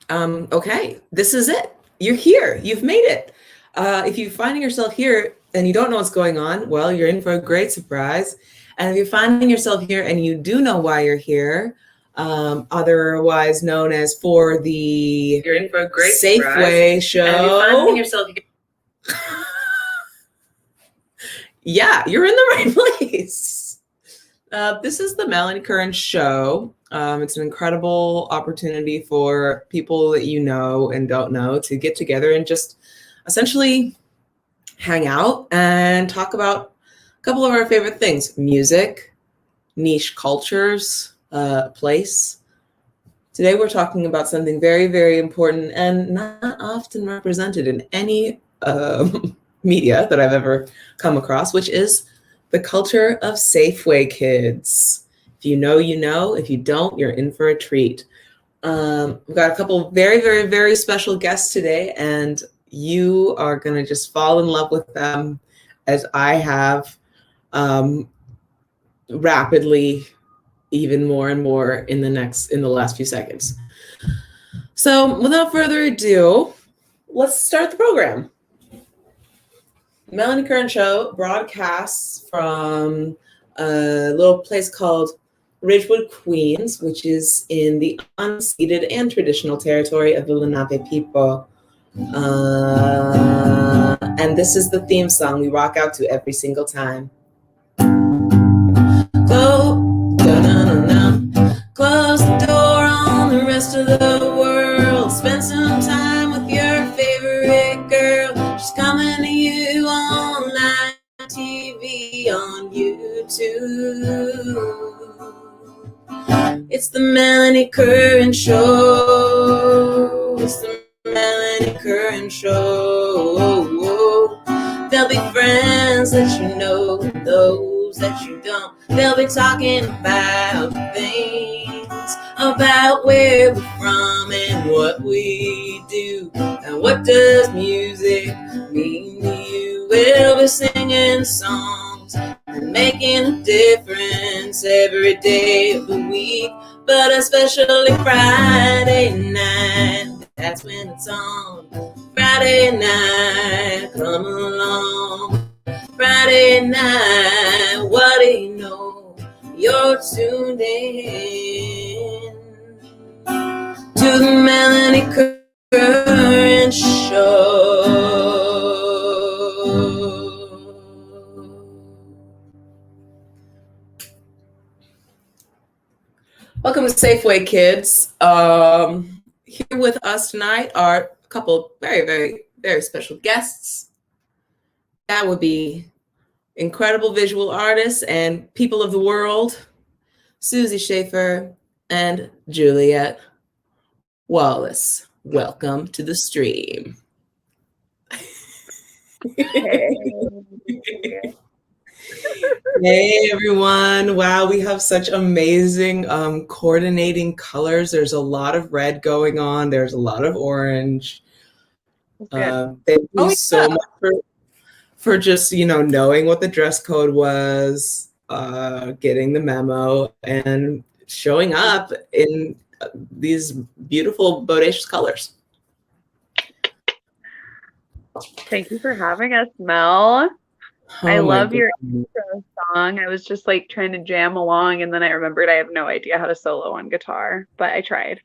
Okay, this is it. You're here. You've made it. If you're finding yourself here and you don't know what's going on, well, you're in for a great surprise. And if you're finding yourself here and you do know why you're here, otherwise known as for the You're in for a great Safeway surprise. Show. And if you're finding yourself here. Yeah, you're in the right place. This is the Melanie Curran Show. It's an incredible opportunity for people that you know and don't know to get together and just essentially hang out and talk about a couple of our favorite things: music, niche cultures, place. Today we're talking about something very, very important and not often represented in any media that I've ever come across, which is the culture of Safeway Kids. If you know, you know. If you don't, you're in for a treat. We've got a couple very, very, very special guests today, and you are going to just fall in love with them as I have rapidly, even more and more in the last few seconds. So without further ado, let's start the program. Melanie Curran Show broadcasts from a little place called Ridgewood, Queens, which is in the unceded and traditional territory of the Lenape people. And this is the theme song we rock out to every single time. Close the door on the rest of the world. Spend some time with your favorite girl. She's coming to you online, TV, on YouTube. It's the Melanie Curran Show. It's the Melanie Curran Show. There'll be friends that you know, those that you don't. They'll be talking about things, about where we're from and what we do, and what does music mean to you. We'll be singing songs and making a difference every day of the week, but especially Friday night. That's when it's on. Friday night, come along. Friday night, what do you know? You're tuned in to the Melanie Curran Show. Welcome to Safeway Kids. Here with us tonight are a couple very, very, very special guests. That would be incredible visual artists and people of the world, Susie, Schaeffer, and Juliette Wallace. Welcome to the stream. Hey everyone. Wow, we have such amazing coordinating colors. There's a lot of red going on. There's a lot of orange. Thank you so much for just, knowing what the dress code was, getting the memo, and showing up in these beautiful, bodacious colors. Thank you for having us, Mel. I love your intro song. I was just like trying to jam along, and then I remembered I have no idea how to solo on guitar, but I tried.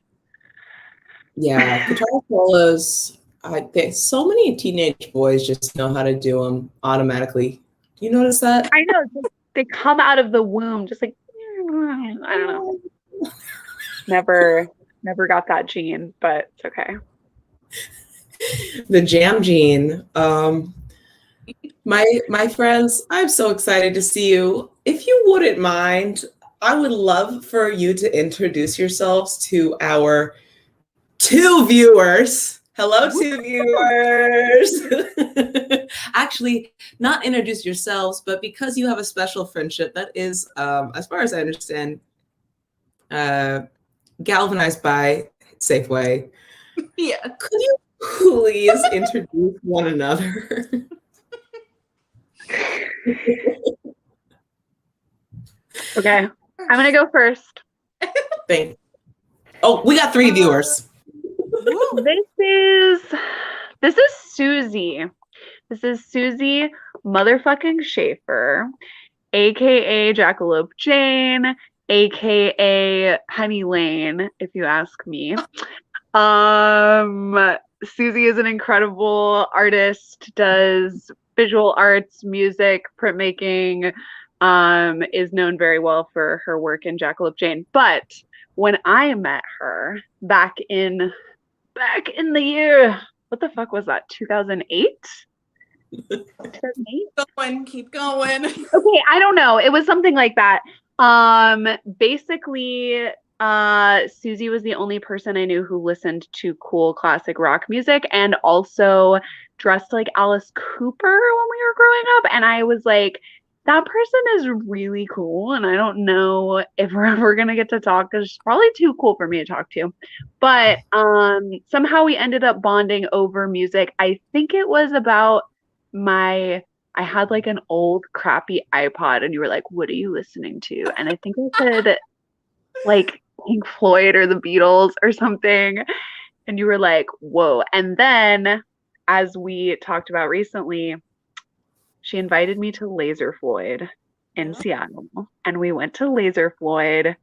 Yeah, guitar solos. So many teenage boys just know how to do them automatically. Do you notice that? I know. They come out of the womb just like, I don't know. Never got that gene, but it's okay. The jam gene. My friends, I'm so excited to see you. If you wouldn't mind, I would love for you to introduce yourselves to our 2 viewers. Hello, 2 viewers. Actually, not introduce yourselves, but because you have a special friendship that is, as far as I understand, galvanized by Safeway. Yeah. Could you please introduce one another? Okay, I'm gonna go first. Thanks. Oh, we got 3 viewers. This is Susie. This is Susie motherfucking Schaeffer, aka Jackalope Jane, aka Penny Lane, if you ask me. Susie is an incredible artist, does visual arts, music, printmaking, is known very well for her work in Jackalope Jane. But when I met her back in the year, what the fuck was that, 2008? 2008? Keep going. Okay, I don't know. It was something like that. Basically, Susie was the only person I knew who listened to cool classic rock music and also dressed like Alice Cooper when we were growing up. And I was like, that person is really cool. And I don't know if we're ever going to get to talk because she's probably too cool for me to talk to. But somehow we ended up bonding over music. I think it was about I had like an old crappy iPod and you were like, what are you listening to? And I think I said like Pink Floyd or the Beatles or something. And you were like, whoa. And then as we talked about recently, she invited me to Laser Floyd in Seattle. And we went to Laser Floyd and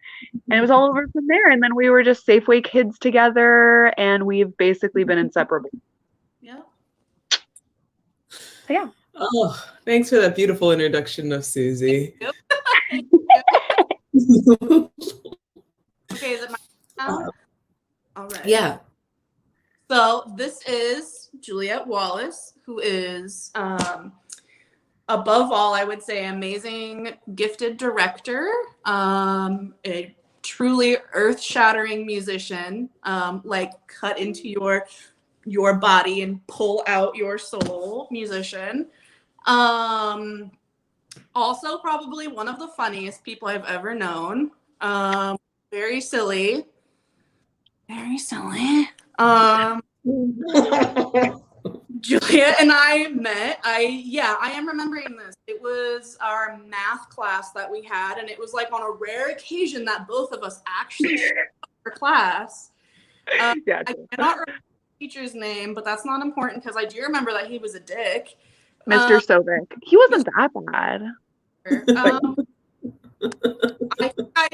it was all over from there. And then we were just Safeway kids together and we've basically been inseparable. Yeah. So, yeah. Oh, thanks for that beautiful introduction of Susie. Okay, is it my turn? All right. Yeah. So this is Juliette Wallace, who is, above all, I would say, amazing, gifted director, a truly earth-shattering musician, like cut into your body and pull out your soul musician. Also probably one of the funniest people I've ever known. Very silly. Very silly. Juliette and I met. I am remembering this. It was our math class that we had, and it was like on a rare occasion that both of us actually showed up for class. I cannot remember the teacher's name, but that's not important because I do remember that he was a dick. Mr. Sovic. He wasn't that bad. I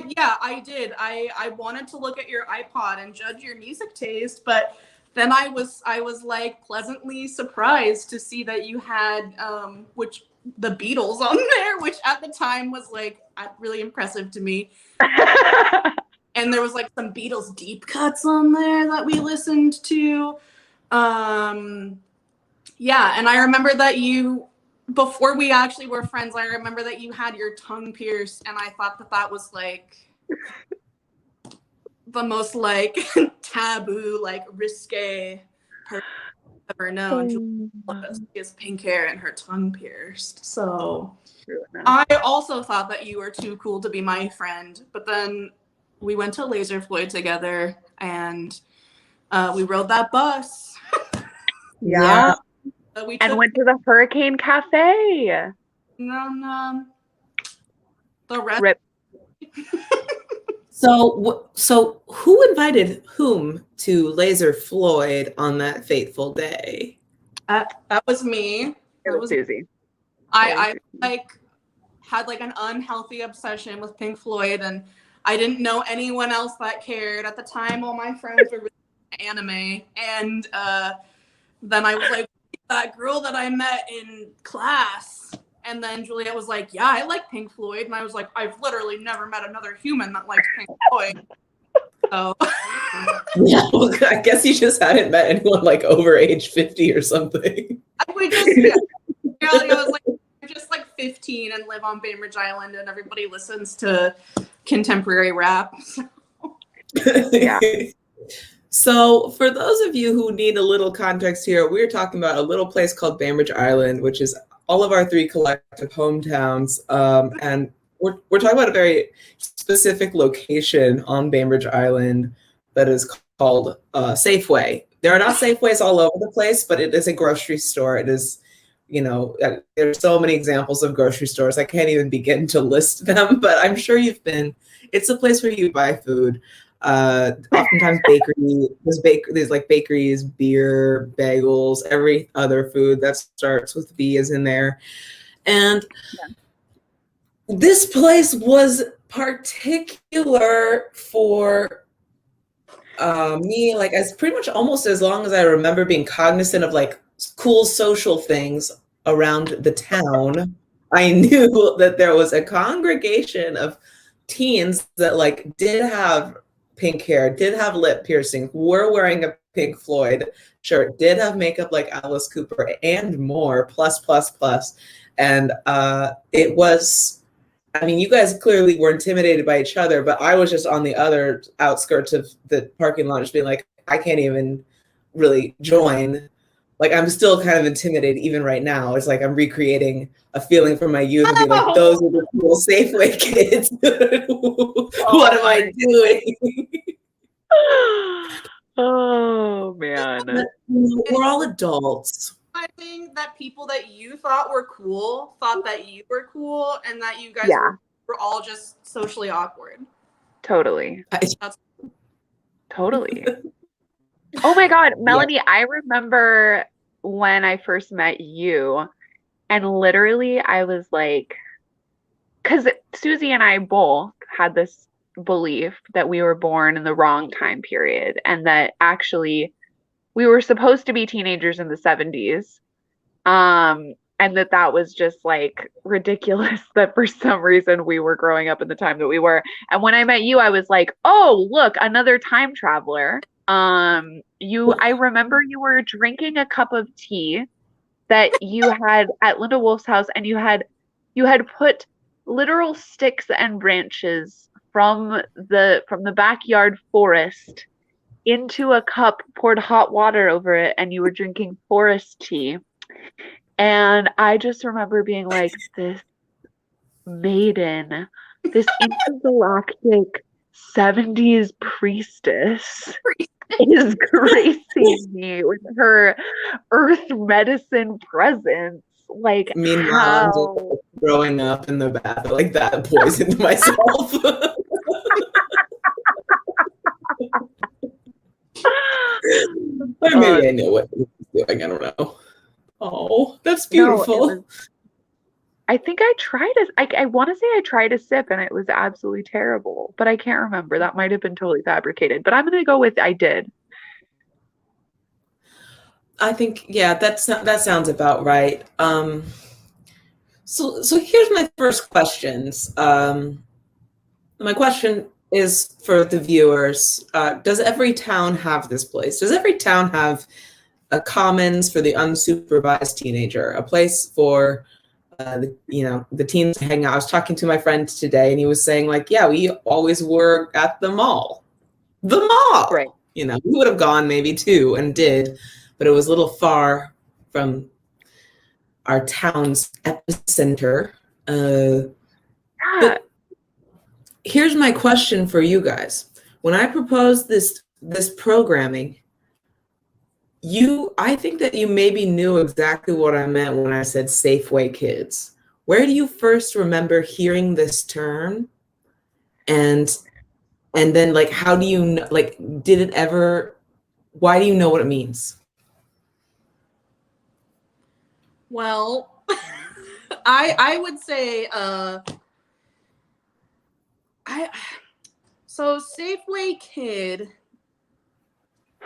did. I wanted to look at your iPod and judge your music taste, but then I was like pleasantly surprised to see that you had the Beatles on there, which at the time was like really impressive to me. And there was like some Beatles deep cuts on there that we listened to. And I remember that before we actually were friends, I remember that you had your tongue pierced, and I thought that was like the most like taboo, like risque person I've ever known. She has pink hair and her tongue pierced. So I also thought that you were too cool to be my friend, but then we went to Laser Floyd together and we rode that bus. Yeah. Went to the Hurricane Cafe. The rest. Rip. So who invited whom to Laser Floyd on that fateful day? That was me. It was Susie. I like had like an unhealthy obsession with Pink Floyd, and I didn't know anyone else that cared at the time. All my friends were really anime, and then I was like, that girl that I met in class, and then Juliette was like, yeah, I like Pink Floyd, and I was like, I've literally never met another human that likes Pink Floyd. So yeah, well, I guess you just hadn't met anyone like over age 50 or something. I was like, I'm just like 15 and live on Bainbridge Island, and everybody listens to contemporary rap. Yeah. So for those of you who need a little context here, we're talking about a little place called Bainbridge Island, which is all of our three collective hometowns. And we're talking about a very specific location on Bainbridge Island that is called Safeway. There are not Safeways all over the place, but it is a grocery store. It is, there's so many examples of grocery stores. I can't even begin to list them, but I'm sure you've been. It's a place where you buy food. Oftentimes there's like bakeries, beer, bagels, every other food that starts with B is in there. And this place was particular for me, like as pretty much almost as long as I remember being cognizant of like cool social things around the town. I knew that there was a congregation of teens that like did have pink hair, did have lip piercing, were wearing a Pink Floyd shirt, did have makeup like Alice Cooper, and more, plus, plus, plus. And it was, I mean, you guys clearly were intimidated by each other, but I was just on the other outskirts of the parking lot, just being like, I can't even really join. Like, I'm still kind of intimidated even right now. It's like I'm recreating a feeling from my youth and be like, those are the cool Safeway kids. What am I doing? Oh, man. We're all adults. I think that people that you thought were cool thought that you were cool, and that you guys were all just socially awkward. Totally. That's Totally. Oh my God, Melanie, I remember when I first met you, and literally I was like, because Susie and I both had this belief that we were born in the wrong time period, and that actually we were supposed to be teenagers in the 70s. And that was just like ridiculous that for some reason we were growing up in the time that we were. And when I met you, I was like, oh, look, another time traveler. I remember you were drinking a cup of tea that you had at Linda Wolf's house, and you had put literal sticks and branches from the backyard forest into a cup, poured hot water over it, and you were drinking forest tea. And I just remember being like, this maiden, this intergalactic 70s priestess is gracing me with her earth medicine presence. Like, meanwhile, I'm just growing up in the bath like that, poisoned myself. Or maybe I know what he was doing. I don't know. Oh, that's beautiful. No, I think I tried I want to say I tried a sip and it was absolutely terrible, but I can't remember. That might have been totally fabricated, but I'm going to go with I did. I think, yeah, that sounds about right. So here's my first questions. My question is for the viewers. Does every town have this place? Does every town have a commons for the unsupervised teenager, a place for the teens to hang out? I was talking to my friend today, and he was saying like, yeah, we always were at the mall, right? We would have gone maybe too and did, but it was a little far from our town's epicenter. But here's my question for you guys. When I proposed this programming, I think that you maybe knew exactly what I meant when I said Safeway Kids. Where do you first remember hearing this term? And then like, how do you know, like, did it ever, why do you know what it means? Well, I would say, so Safeway Kid,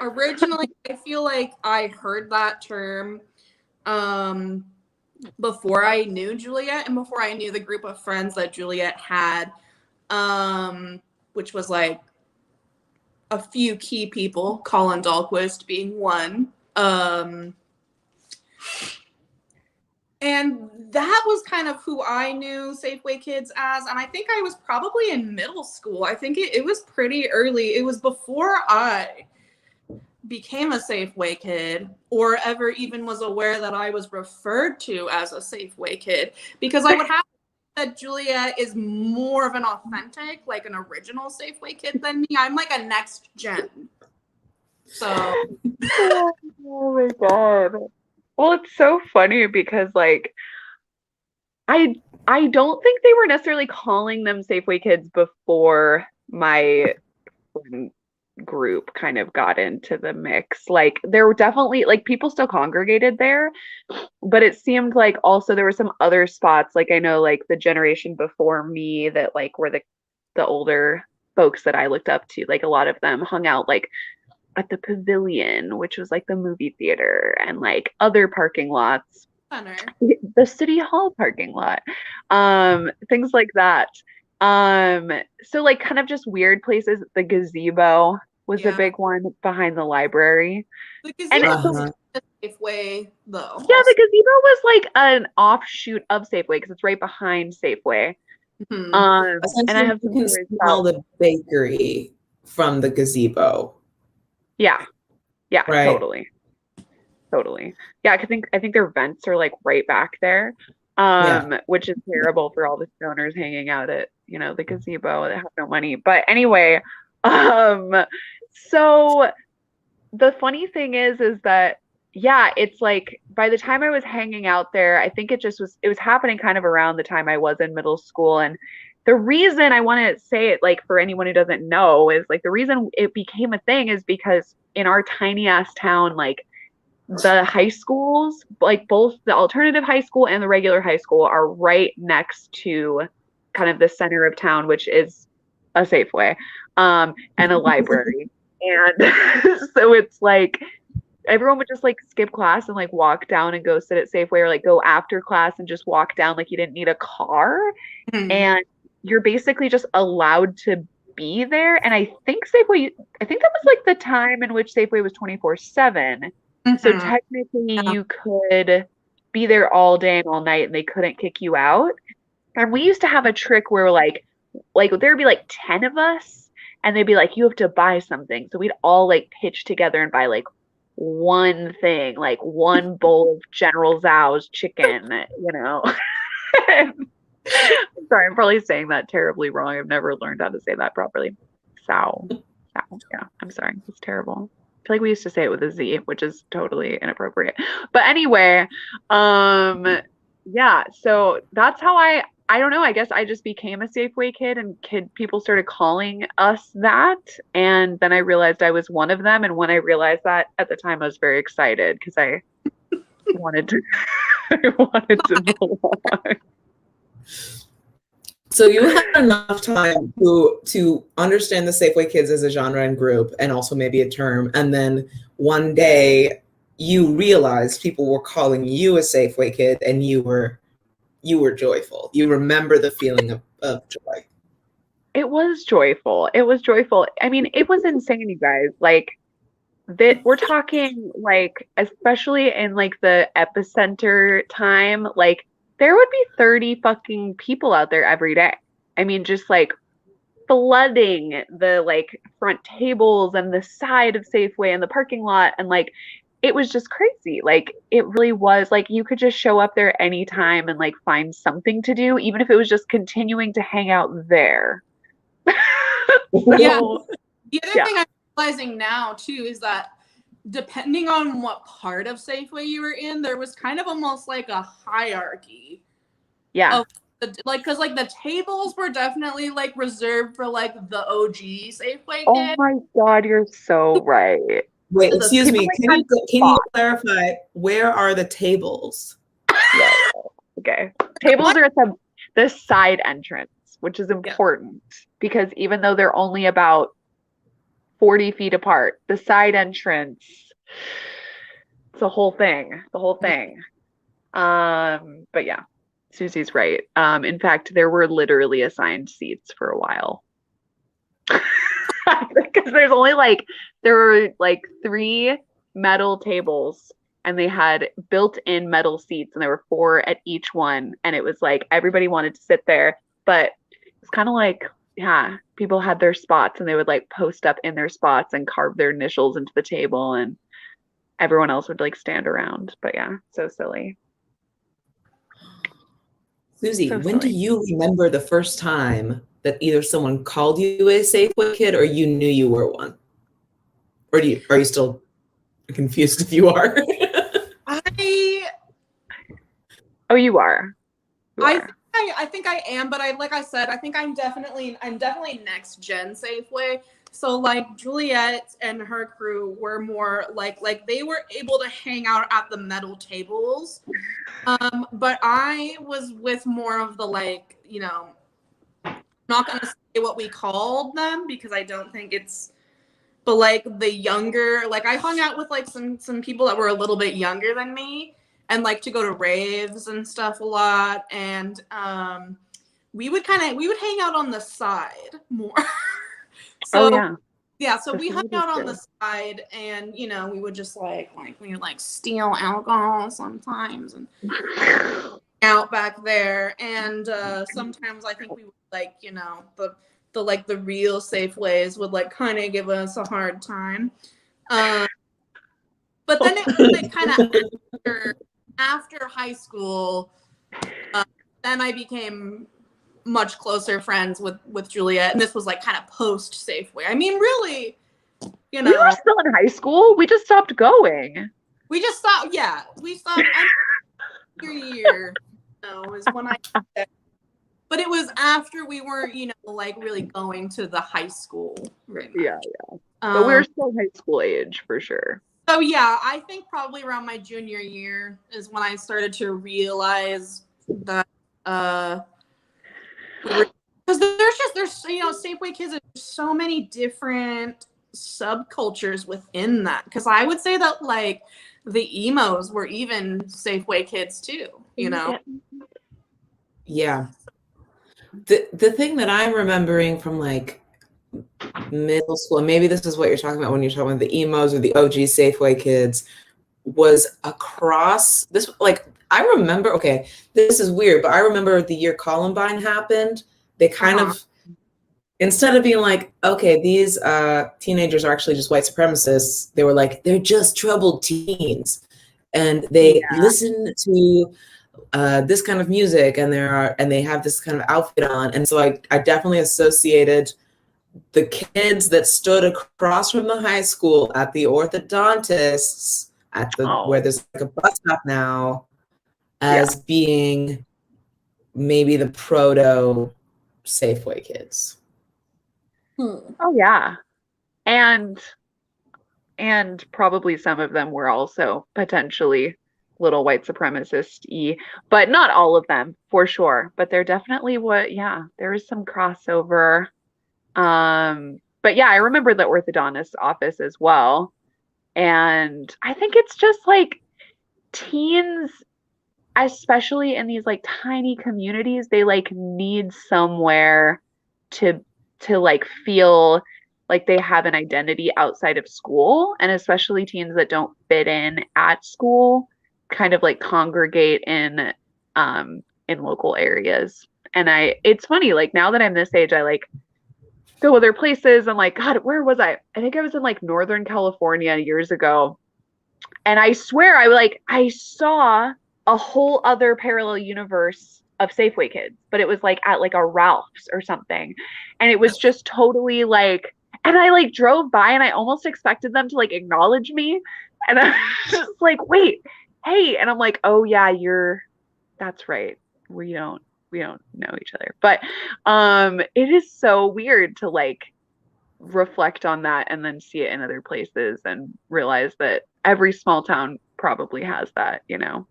originally, I feel like I heard that term before I knew Juliette and before I knew the group of friends that Juliette had, which was like a few key people, Colin Dahlquist being one. And that was kind of who I knew Safeway Kids as. And I think I was probably in middle school. I think it was pretty early. It was before I became a Safeway Kid or ever even was aware that I was referred to as a Safeway Kid, because I would have that Juliette is more of an authentic, like an original Safeway Kid than me. I'm like a next gen. So. Oh my God. Well, it's so funny because like I don't think they were necessarily calling them Safeway Kids before my friend group kind of got into the mix. Like there were definitely like people still congregated there, but it seemed like also there were some other spots. Like I know like the generation before me that like were the older folks that I looked up to, like a lot of them hung out like at the Pavilion, which was like the movie theater, and like other parking lots, Center. the City Hall parking lot, things like that. So like kind of just weird places. The gazebo was a Yeah. big one behind the library. The And gazebo Uh-huh. was a Safeway though. yeah, the gazebo was like an offshoot of Safeway because it's right behind Safeway. Mhm. And I Essentially, have you some can stories smell about the bakery from the gazebo, yeah, right? totally. Yeah, I think their vents are like right back there. Which is terrible for all the stoners hanging out at, the gazebo that have no money. But anyway, so the funny thing is that yeah, it's like by the time I was hanging out there, I think it was happening kind of around the time I was in middle school. And the reason I want to say it, like for anyone who doesn't know, is like the reason it became a thing is because in our tiny ass town, like the high schools, like both the alternative high school and the regular high school, are right next to kind of the center of town, which is a Safeway, and a library. And so it's like everyone would just like skip class and like walk down and go sit at Safeway, or like go after class and just walk down like you didn't need a car. Mhm. And you're basically just allowed to be there. And I think that was like the time in which Safeway was 24/7. So Mhm. technically you could be there all day and all night and they couldn't kick you out. And we used to have a trick where like there'd be like 10 of us and they'd be like, you have to buy something. So we'd all like pitch together and buy like one thing, like one bowl of General Tso's chicken, Sorry, I'm probably saying that terribly wrong. I've never learned how to say that properly. Sow. Yeah, I'm sorry. It's terrible. I feel like we used to say it with a Z, which is totally inappropriate. But anyway, yeah, so that's how I don't know, I guess I just became a Safeway kid, and people started calling us that. And then I realized I was one of them. And when I realized that at the time, I was very excited because I wanted to I wanted to belong. So you had enough time to understand the Safeway Kids as a genre and group, and also maybe a term, and then one day you realized people were calling you a Safeway Kid, and you were joyful. You remember the feeling of joy. It was joyful. It was joyful. I mean, it was insane, you guys. Like that we're talking like, especially in like the epicenter time, like there would be 30 fucking people out there every day. I mean, just like flooding the like front tables and the side of Safeway and the parking lot. And like it was just crazy. Like it really was like you could just show up there anytime and like find something to do, even if it was just continuing to hang out there. Yeah. So, The other yeah. thing I'm realizing now too is that depending on what part of Safeway you were in, there was kind of almost like a hierarchy. Yeah. Of because like the tables were definitely like reserved for like the OG Safeway Oh kid. my God, you're so right. Wait, The excuse me. people Can you clarify, where are the tables? Yeah. Okay. Tables are at the side entrance, which is important because even though they're only about 40 feet apart, the side entrance, it's the whole thing. But yeah, Susie's right. In fact, there were literally assigned seats for a while. Because there were like 3 metal tables and they had built-in metal seats and there were 4 at each one, and it was like everybody wanted to sit there, but it's kind of like, yeah, people had their spots and they would like post up in their spots and carve their initials into the table, and everyone else would like stand around. But yeah, so silly. Susie, So when do silly. you remember the first time that either someone called you a Safeway Kid or you knew you were one? Or are you still confused if you are? Oh, you are. I think I am, but like I said, I think I'm definitely next gen Safeway. So like Juliette and her crew were more like they were able to hang out at the metal tables. But I was with more of the like, you know, not gonna say what we called them because I don't think it's, but like the younger, like I hung out with like some people that were a little bit younger than me and like to go to raves and stuff a lot. And we would hang out on the side more. So yeah, so we hung out on the side and you know, we would just like we would like steal alcohol sometimes and out back there. And sometimes I think we would like, you know, the like the real Safeways would like kind of give us a hard time. But then it was like kind of after high school, then I became much closer friends with Juliette, and this was like kind of post Safeway. I mean, really, you know, we were still in high school. We just stopped going. We just stopped. Yeah, we stopped. Your year, you know, is when I. But it was after we were, you know, like really going to the high school. Right. Yeah. But we were still high school age for sure. So yeah, I think probably around my junior year is when I started to realize that because there's you know, Safeway Kids, there's so many different subcultures within that. Because I would say that like the emos were even Safeway Kids too, you know. Yeah. The thing that I'm remembering from like middle school, and maybe this is what you're talking about when you're talking about the emos or the OG Safeway Kids, was across this. Like I remember, okay, this is weird, but I remember the year Columbine happened, they kind of, instead of being like, okay, these teenagers are actually just white supremacists, they were like, they're just troubled teens, and they listen to this kind of music, and they have this kind of outfit on. And so I definitely associated the kids that stood across from the high school at the orthodontists at the where there's like a bus stop now as being maybe the proto Safeway Kids. Oh yeah. And probably some of them were also potentially little white supremacist-y, but not all of them for sure. But they're definitely there is some crossover. But yeah, I remember the orthodontist office as well. And I think it's just like teens, especially in these like tiny communities, they like need somewhere to like feel like they have an identity outside of school. And especially teens that don't fit in at school kind of like congregate in local areas. And it's funny, like now that I'm this age, I like go other places. I'm like, God, where was I? I think I was in like Northern California years ago. And I swear I saw a whole other parallel universe of Safeway Kids, but it was like at like a Ralph's or something. And it was just totally like, and I like drove by and I almost expected them to like acknowledge me. And I was just like, wait, hey. And I'm like, oh yeah, that's right. We don't know each other. But it is so weird to like reflect on that and then see it in other places and realize that every small town probably has that, you know.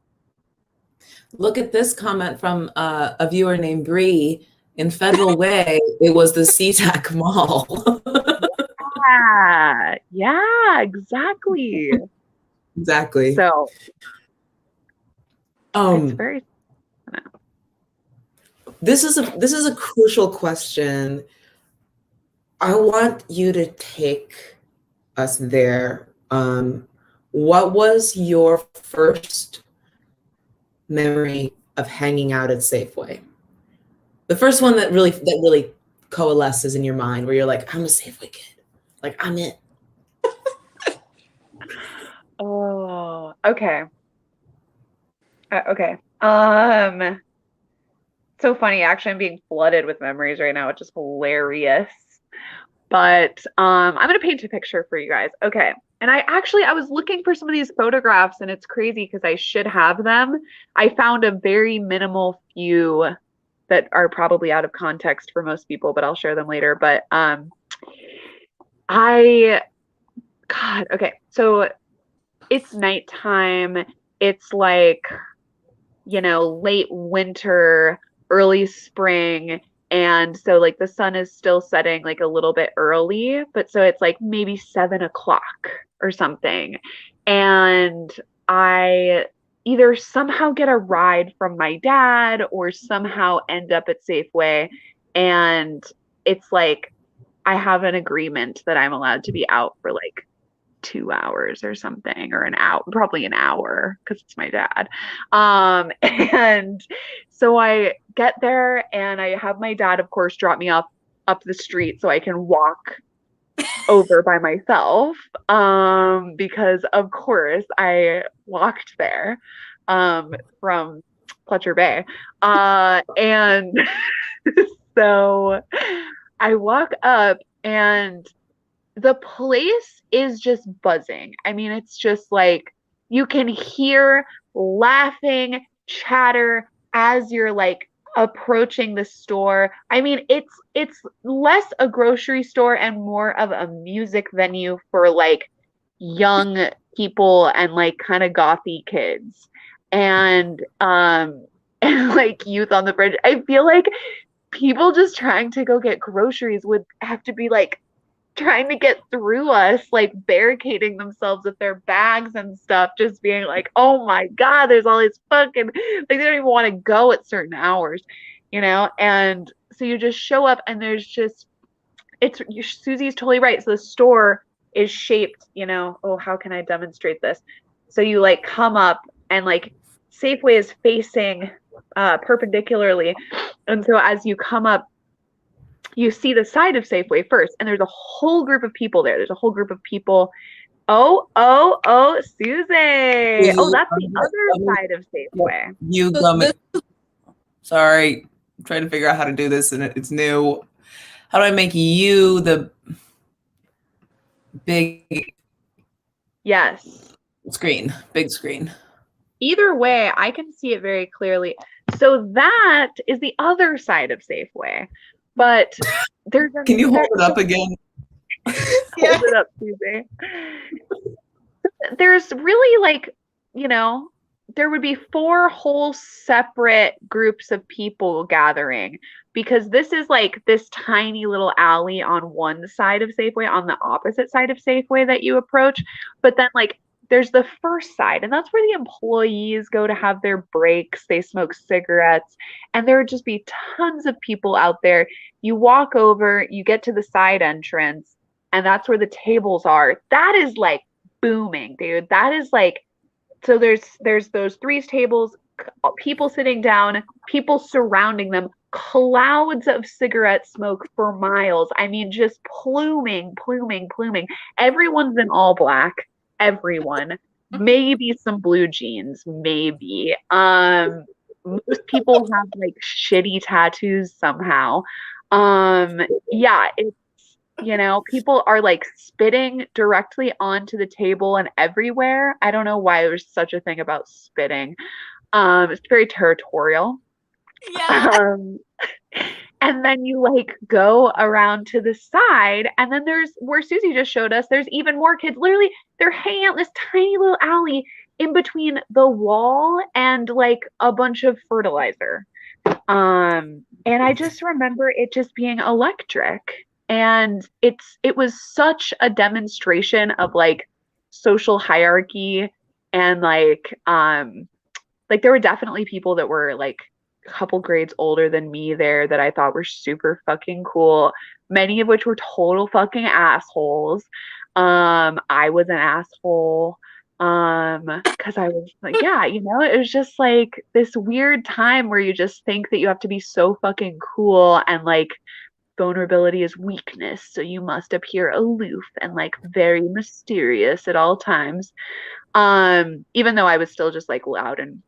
Look at this comment from a viewer named Bree. In Federal Way, it was the SeaTac Mall. Yeah, exactly. Exactly. So it's very, this is a crucial question. I want you to take us there. What was your first memory of hanging out at Safeway? The first one that really coalesces in your mind, where you're like, I'm a Safeway kid. Like, I'm it. Oh, okay. Okay. So funny. Actually, I'm being flooded with memories right now, which is hilarious. But I'm gonna paint a picture for you guys. Okay. And I was looking for some of these photographs, and it's crazy because I should have them. I found a very minimal few that are probably out of context for most people, but I'll share them later. But God, okay. So it's nighttime. It's like, late winter, early spring. And so like the sun is still setting like a little bit early, but so it's like maybe 7 o'clock or something. And I either somehow get a ride from my dad or somehow end up at Safeway. And it's like I have an agreement that I'm allowed to be out for like 2 hours or something, or an hour, probably an hour, because it's my dad. And so I get there and I have my dad, of course, drop me off up the street so I can walk over by myself. Because of course I walked there from Fletcher Bay. And so I walk up and the place is just buzzing. I mean, it's just like you can hear laughing, chatter as you're like approaching the store. I mean, it's less a grocery store and more of a music venue for like young people and like kind of gothy kids. And and like youth on the bridge. I feel like people just trying to go get groceries would have to be like trying to get through us, like barricading themselves with their bags and stuff, just being like, oh my God, there's all these fucking, like, they don't even want to go at certain hours, And so you just show up and there's just, Susie's totally right. So the store is shaped, oh, how can I demonstrate this? So you like come up and like Safeway is facing perpendicularly. And so as you come up, you see the side of Safeway first, and there's a whole group of people there. There's a whole group of people. Oh, Susie. Oh, that's the other side of Safeway. You sorry, I'm trying to figure out how to do this, and it's new. How do I make you the big screen? Big screen. Either way, I can see it very clearly. So that is the other side of Safeway. But there's Can you hold it up again? Hold it up, Susie. There's really like, there would be 4 whole separate groups of people gathering, because this is like this tiny little alley on one side of Safeway, on the opposite side of Safeway that you approach. But then like there's the first side, and that's where the employees go to have their breaks. They smoke cigarettes, and there would just be tons of people out there. You walk over, you get to the side entrance, and that's where the tables are. That is like booming, dude. That is like, so there's those 3 tables, people sitting down, people surrounding them, clouds of cigarette smoke for miles. I mean, just pluming. Everyone's in all black. Everyone, maybe some blue jeans, maybe. Most people have like shitty tattoos somehow. Yeah, it's, people are like spitting directly onto the table and everywhere. I don't know why there's such a thing about spitting. It's very territorial. Yeah. And then you like go around to the side, and then there's where Susie just showed us, there's even more kids. Literally, they're hanging out in this tiny little alley in between the wall and like a bunch of fertilizer. And I just remember it just being electric. And it was such a demonstration of like social hierarchy, and like there were definitely people that were like couple grades older than me there that I thought were super fucking cool, many of which were total fucking assholes. I was an asshole because I was like, it was just like this weird time where you just think that you have to be so fucking cool, and like vulnerability is weakness, so you must appear aloof and like very mysterious at all times, even though I was still just like loud and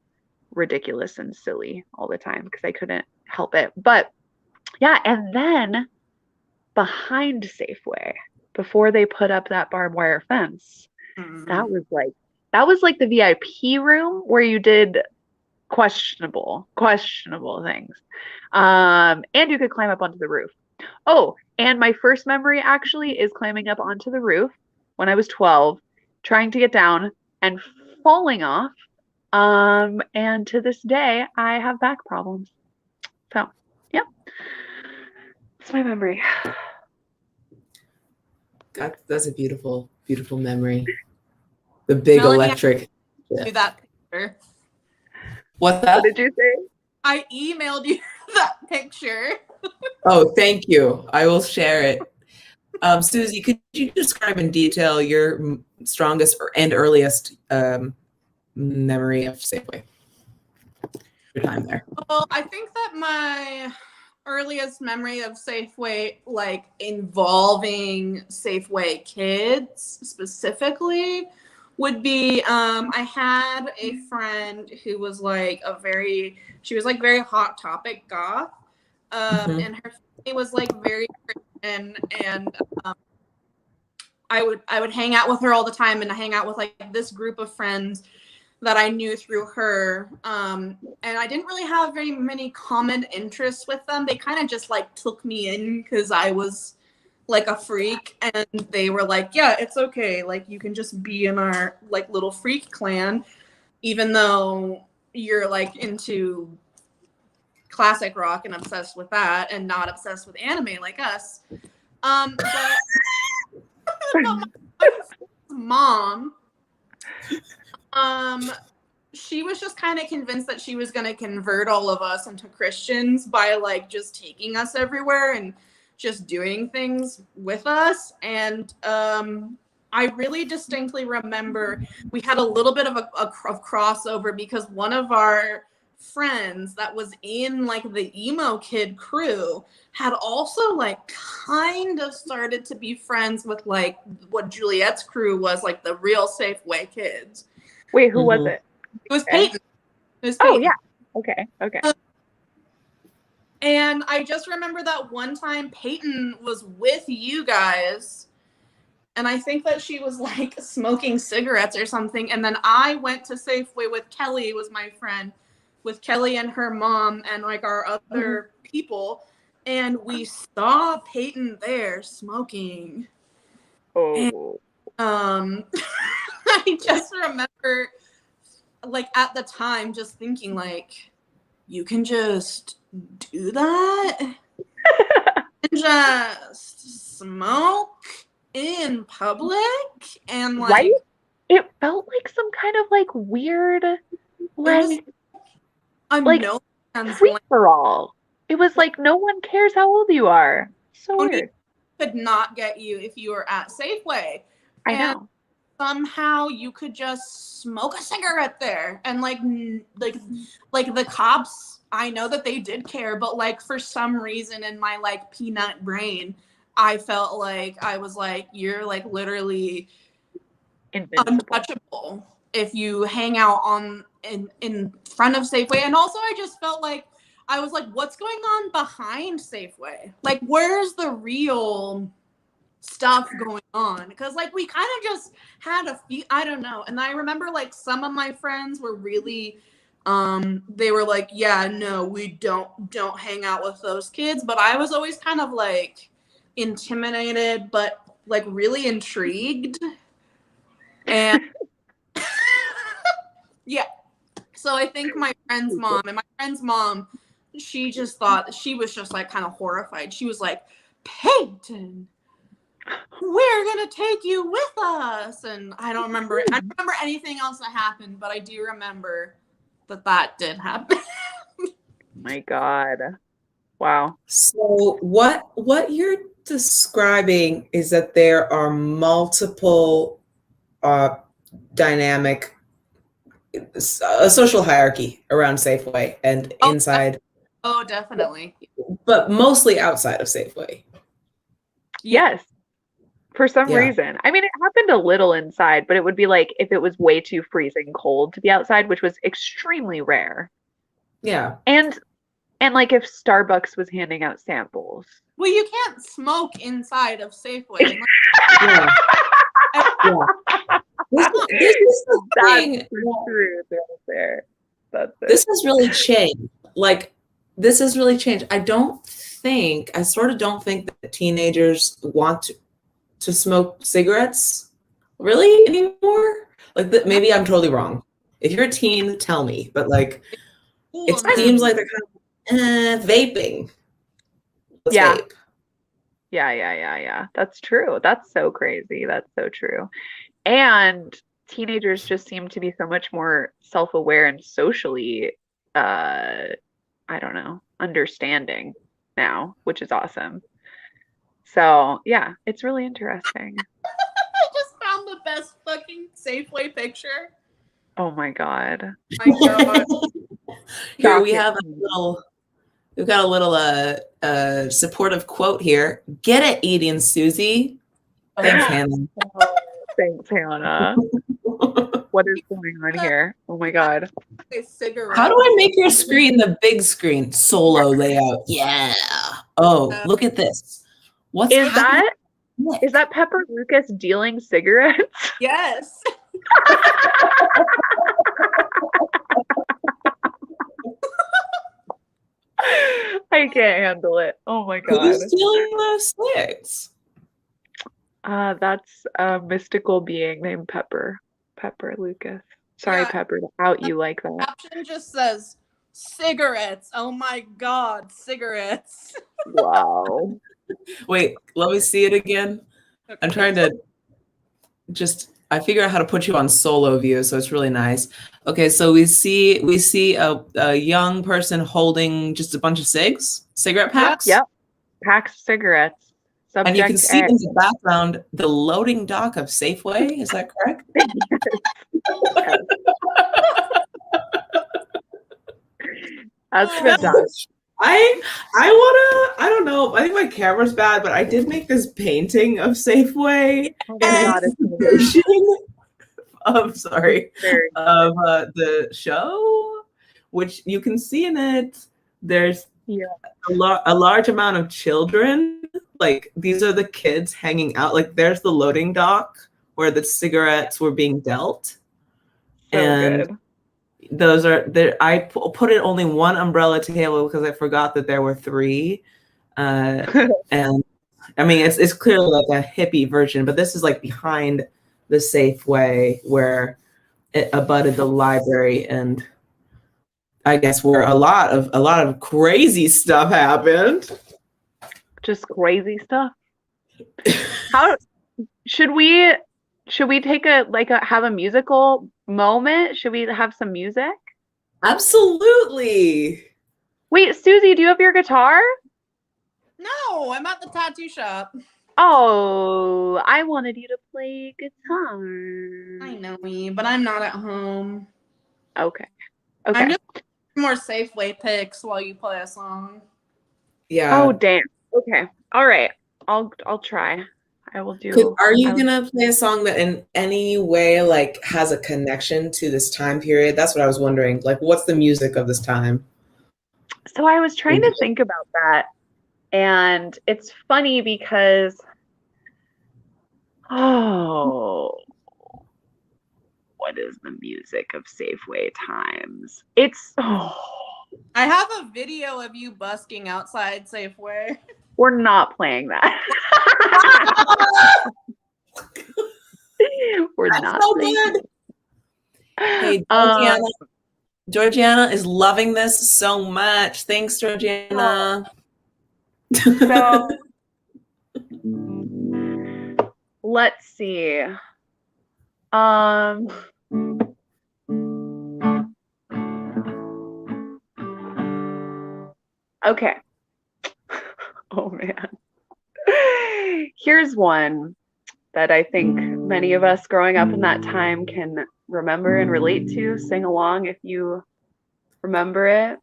ridiculous and silly all the time because I couldn't help it. But yeah, and then behind Safeway, before they put up that barbed wire fence, that was like the VIP room where you did questionable things. And you could climb up onto the roof. Oh, and my first memory actually is climbing up onto the roof when I was 12, trying to get down and falling off. And to this day, I have back problems. So, yeah, it's my memory. That's a beautiful, beautiful memory. The big Melanie, electric. Do that picture. What's that? What did you say? I emailed you that picture. Oh, thank you. I will share it. Susie, could you describe in detail your strongest and earliest memory of Safeway? Your time there. Well, I think that my earliest memory of Safeway, like involving Safeway Kids specifically, would be I had a friend who was like she was like very Hot Topic goth, and her family was like very Christian, and I would hang out with her all the time, and I hang out with like this group of friends that I knew through her. And I didn't really have very many common interests with them. They kind of just like took me in because I was like a freak, and they were like, yeah, it's okay. Like you can just be in our like little freak clan, even though you're like into classic rock and obsessed with that and not obsessed with anime like us. But my mom, she was just kind of convinced that she was going to convert all of us into Christians by like just taking us everywhere and just doing things with us. And I really distinctly remember we had a little bit of a crossover because one of our friends that was in like the emo kid crew had also like kind of started to be friends with like what Juliette's crew was, like the real Safeway Kids. Wait, who was it? It was Peyton. Oh, yeah. Okay. And I just remember that one time Peyton was with you guys, and I think that she was like smoking cigarettes or something. And then I went to Safeway with Kelly, was my friend, with Kelly and her mom and like our other people. And we saw Peyton there smoking. Oh. And, I just remember like at the time just thinking like, you can just do that and just smoke in public and like right? It felt like some kind of like weird like free for all. It was like no one cares how old you are. So weird. Could not get you if you were at Safeway. I know. Somehow you could just smoke a cigarette there, and like the cops, I know that they did care, but like for some reason in my like peanut brain, I felt like I was like, you're like literally invincible, untouchable if you hang out in front of Safeway. And also I just felt like I was like, what's going on behind Safeway? Like, where's the real stuff going on? Because like we kind of just had a few, I don't know. And I remember like some of my friends were really they were like, yeah, no, we don't hang out with those kids. But I was always kind of like intimidated, but like really intrigued. And yeah, so I think my friend's mom, she just thought, she was just like kind of horrified. She was like, Peyton, we're gonna take you with us. And I don't remember anything else that happened, but I do remember that did happen. My God. Wow. So what you're describing is that there are multiple dynamic, a social hierarchy around Safeway and inside. Oh, definitely. But mostly outside of Safeway. Yes. For some reason. I mean, it happened a little inside, but it would be like if it was way too freezing cold to be outside, which was extremely rare. Yeah. And like if Starbucks was handing out samples. Well, you can't smoke inside of Safeway. Yeah. This is the thing. True. That's it. This has really changed. Like, this has really changed. I don't sort of don't think that teenagers want to smoke cigarettes really anymore. Like maybe I'm totally wrong. If you're a teen, tell me. But like, it seems like they're kind of vaping. Let's Yeah. vape. Yeah. That's true. That's so crazy. That's so true. And teenagers just seem to be so much more self-aware and socially, I don't know, understanding now, which is awesome. So yeah, it's really interesting. I just found the best fucking Safeway picture. Oh my God. My God. Here we have we've got a little supportive quote here. Get it, Edie and Susie. Thanks, Hannah. Oh, thanks, Hannah. What is going on here? Oh my God. How do I make your screen the big screen? Solo layout. Yeah. Oh, look at this. What's happening? Is that Pepper Lucas dealing cigarettes? Yes. I can't handle it. Oh my God. Who's stealing those sticks? That's a mystical being named Pepper Lucas. Sorry, Yeah. Pepper, to out you like that. Caption just says cigarettes. Oh my God, cigarettes. Wow. Wait, let me see it again. Okay. I'm trying to I figure out how to put you on solo view, so it's really nice. Okay, so we see a young person holding just a bunch of cigarette packs. Yep. Packs of cigarettes. Subject And you can see A. in the background the loading dock of Safeway. Is that correct? That's good job. I don't know. I think my camera's bad, but I did make this painting of Safeway. Oh my God, it's of the show, which you can see in it. There's a large amount of children. Like these are the kids hanging out. Like there's the loading dock where the cigarettes were being dealt. So and good. those are there. I put it only one umbrella table because I forgot that there were three. And I mean, it's clearly like a hippie version, but this is like behind the Safeway where it abutted the library, and I guess where a lot of crazy stuff happened. Just crazy stuff. How should we take have a musical moment? Should we have some music? Absolutely. Wait, Susie, do you have your guitar? No, I'm at the tattoo shop. Oh, I wanted you to play guitar. I know me, but I'm not at home. Okay. I'm just more Safeway pics while you play a song. Yeah. Oh, damn. Okay. All right. I'll try. I will do. Are you gonna play a song that in any way like has a connection to this time period? That's what I was wondering. Like, what's the music of this time? So I was trying to think about that, and it's funny because what is the music of Safeway times? I have a video of you busking outside Safeway. We're not playing that. We're That's not so playing good. Hey, Georgiana is loving this so much. Thanks, Georgiana. So let's see. Okay. Oh man. Here's one that I think many of us growing up in that time can remember and relate to. Sing along if you remember it.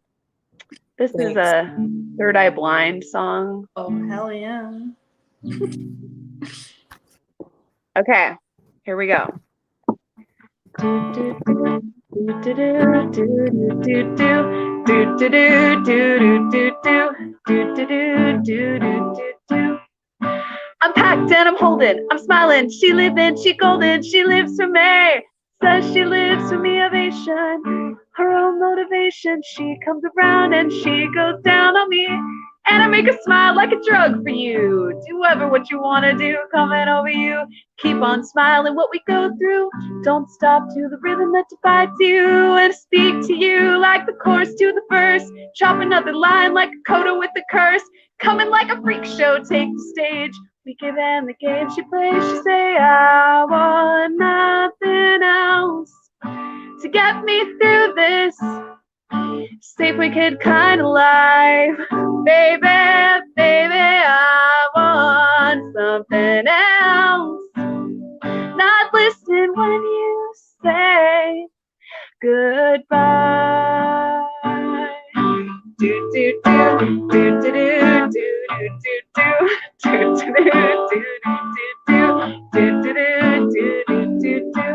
This is a Third Eye Blind song. Oh, hell yeah. Okay, here we go. I'm packed and I'm holding, I'm smiling, she living, she golden, she lives for me. Says she lives for me, ovation, her own motivation. She comes around and she goes down on me. And I make a smile like a drug for you. Do ever what you want to do, coming over you. Keep on smiling what we go through. Don't stop to the rhythm that divides you. And speak to you like the chorus to the verse. Chop another line like a coda with a curse. Coming like a freak show, take the stage. We give in the game she plays. She say, I want nothing else to get me through this Safeway Kid kind of life. Baby, baby, I want something else. Not listening when you say goodbye. Do do do do do do do do do do do.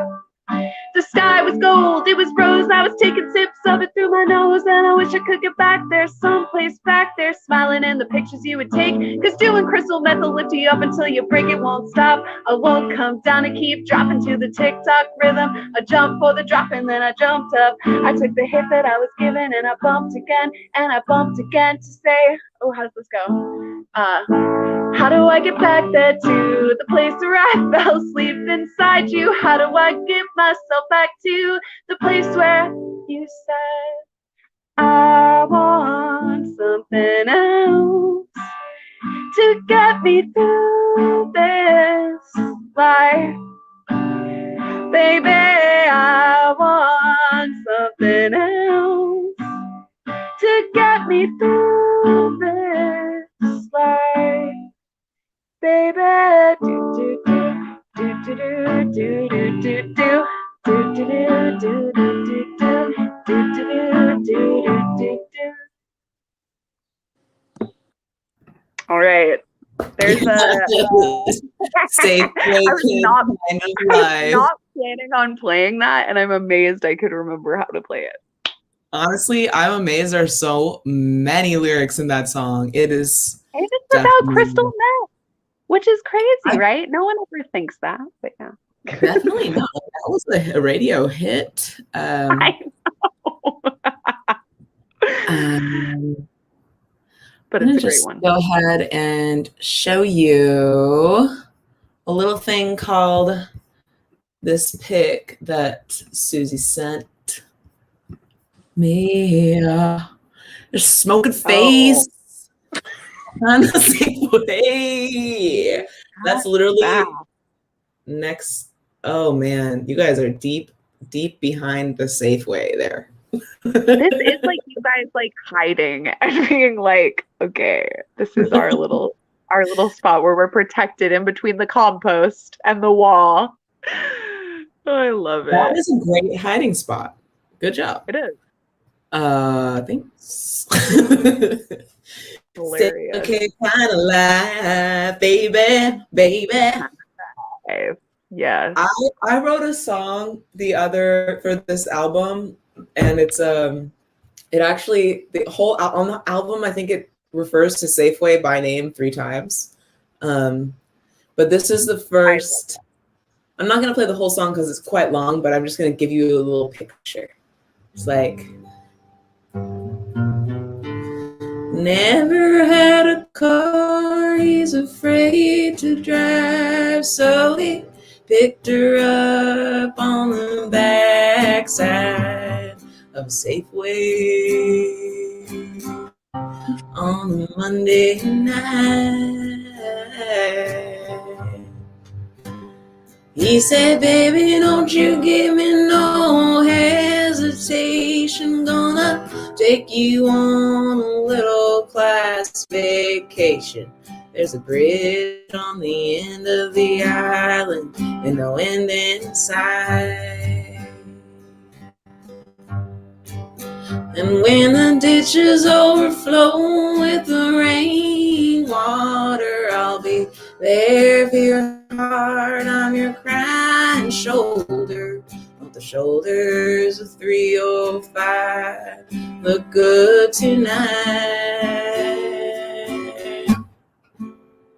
The sky was gold, it was rose, I was taking sips of it through my nose, and I wish I could get back there, someplace back there, smiling in the pictures you would take, cause doing crystal meth will lift you up until you break, it won't stop, I won't come down and keep dropping to the tick-tock rhythm, I jumped for the drop and then I jumped up, I took the hit that I was given and I bumped again, and I bumped again to say, oh, how does this go? How do I get back there to the place where I fell asleep inside you? How do I get myself back to the place where you said I want something else to get me through this life? Baby, I want something else to get me through this life. Baby, do do do do do do do do do do do do do do do. All right, there's a Safeway Kid not, kind of I was life. not planning on playing that, and I'm amazed I could remember how to play it. Honestly, I'm amazed there's so many lyrics in that song. It is And it's about definitely- crystal meth, which is crazy, right? No one ever thinks that, but yeah. definitely not. That was a radio hit. I know. But I'm gonna it's a great just one. go ahead and show you a little thing called this pic that Susie sent me. There's smoking face on the Safeway. That's literally next. Oh man, you guys are deep behind the Safeway there. This is like you guys like hiding and being like, okay, this is our little spot where we're protected in between the compost and the wall. I love it. That is a great hiding spot. Good job. It is. Thanks. Hilarious. Okay, kind of life, baby. Yeah. I wrote a song for this album, and it's it actually the whole on the album I think it refers to Safeway by name 3 times, but this is the first. I'm not gonna play the whole song because it's quite long, but I'm just gonna give you a little picture. It's like, never had a car, he's afraid to drive, so he picked her up on the backside of Safeway on a Monday night. He said, baby, don't you give me no hesitation, gonna take you on a little class vacation. There's a bridge on the end of the island and no end inside. And when the ditches overflow with the rainwater, I'll be there for your heart. I'm your crying shoulder. The shoulders of 305 look good tonight.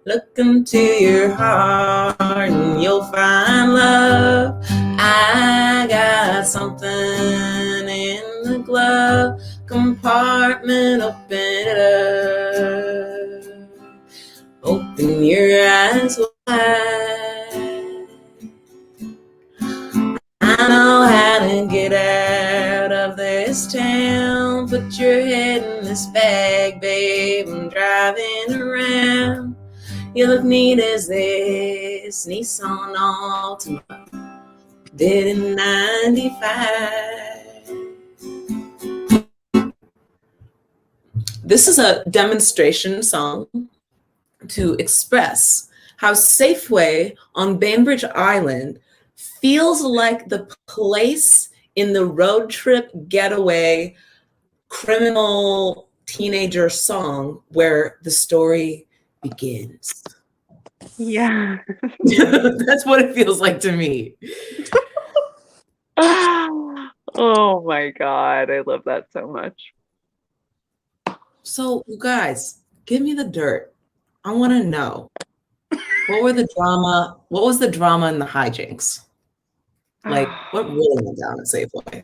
Look into your heart and you'll find love. I got something in the glove compartment, open it up. open your eyes wide. I know how to get out of this town. Put your head in this bag, babe. I'm driving around. You look neat as this Nissan Altima did in 95. This is a demonstration song to express how Safeway on Bainbridge Island feels like the place in the road trip getaway criminal teenager song where the story begins. Yeah. That's what it feels like to me. Oh my God. I love that so much. So, you guys, give me the dirt. I want to know, what was the drama and the hijinks? Like, what really went down at Safeway?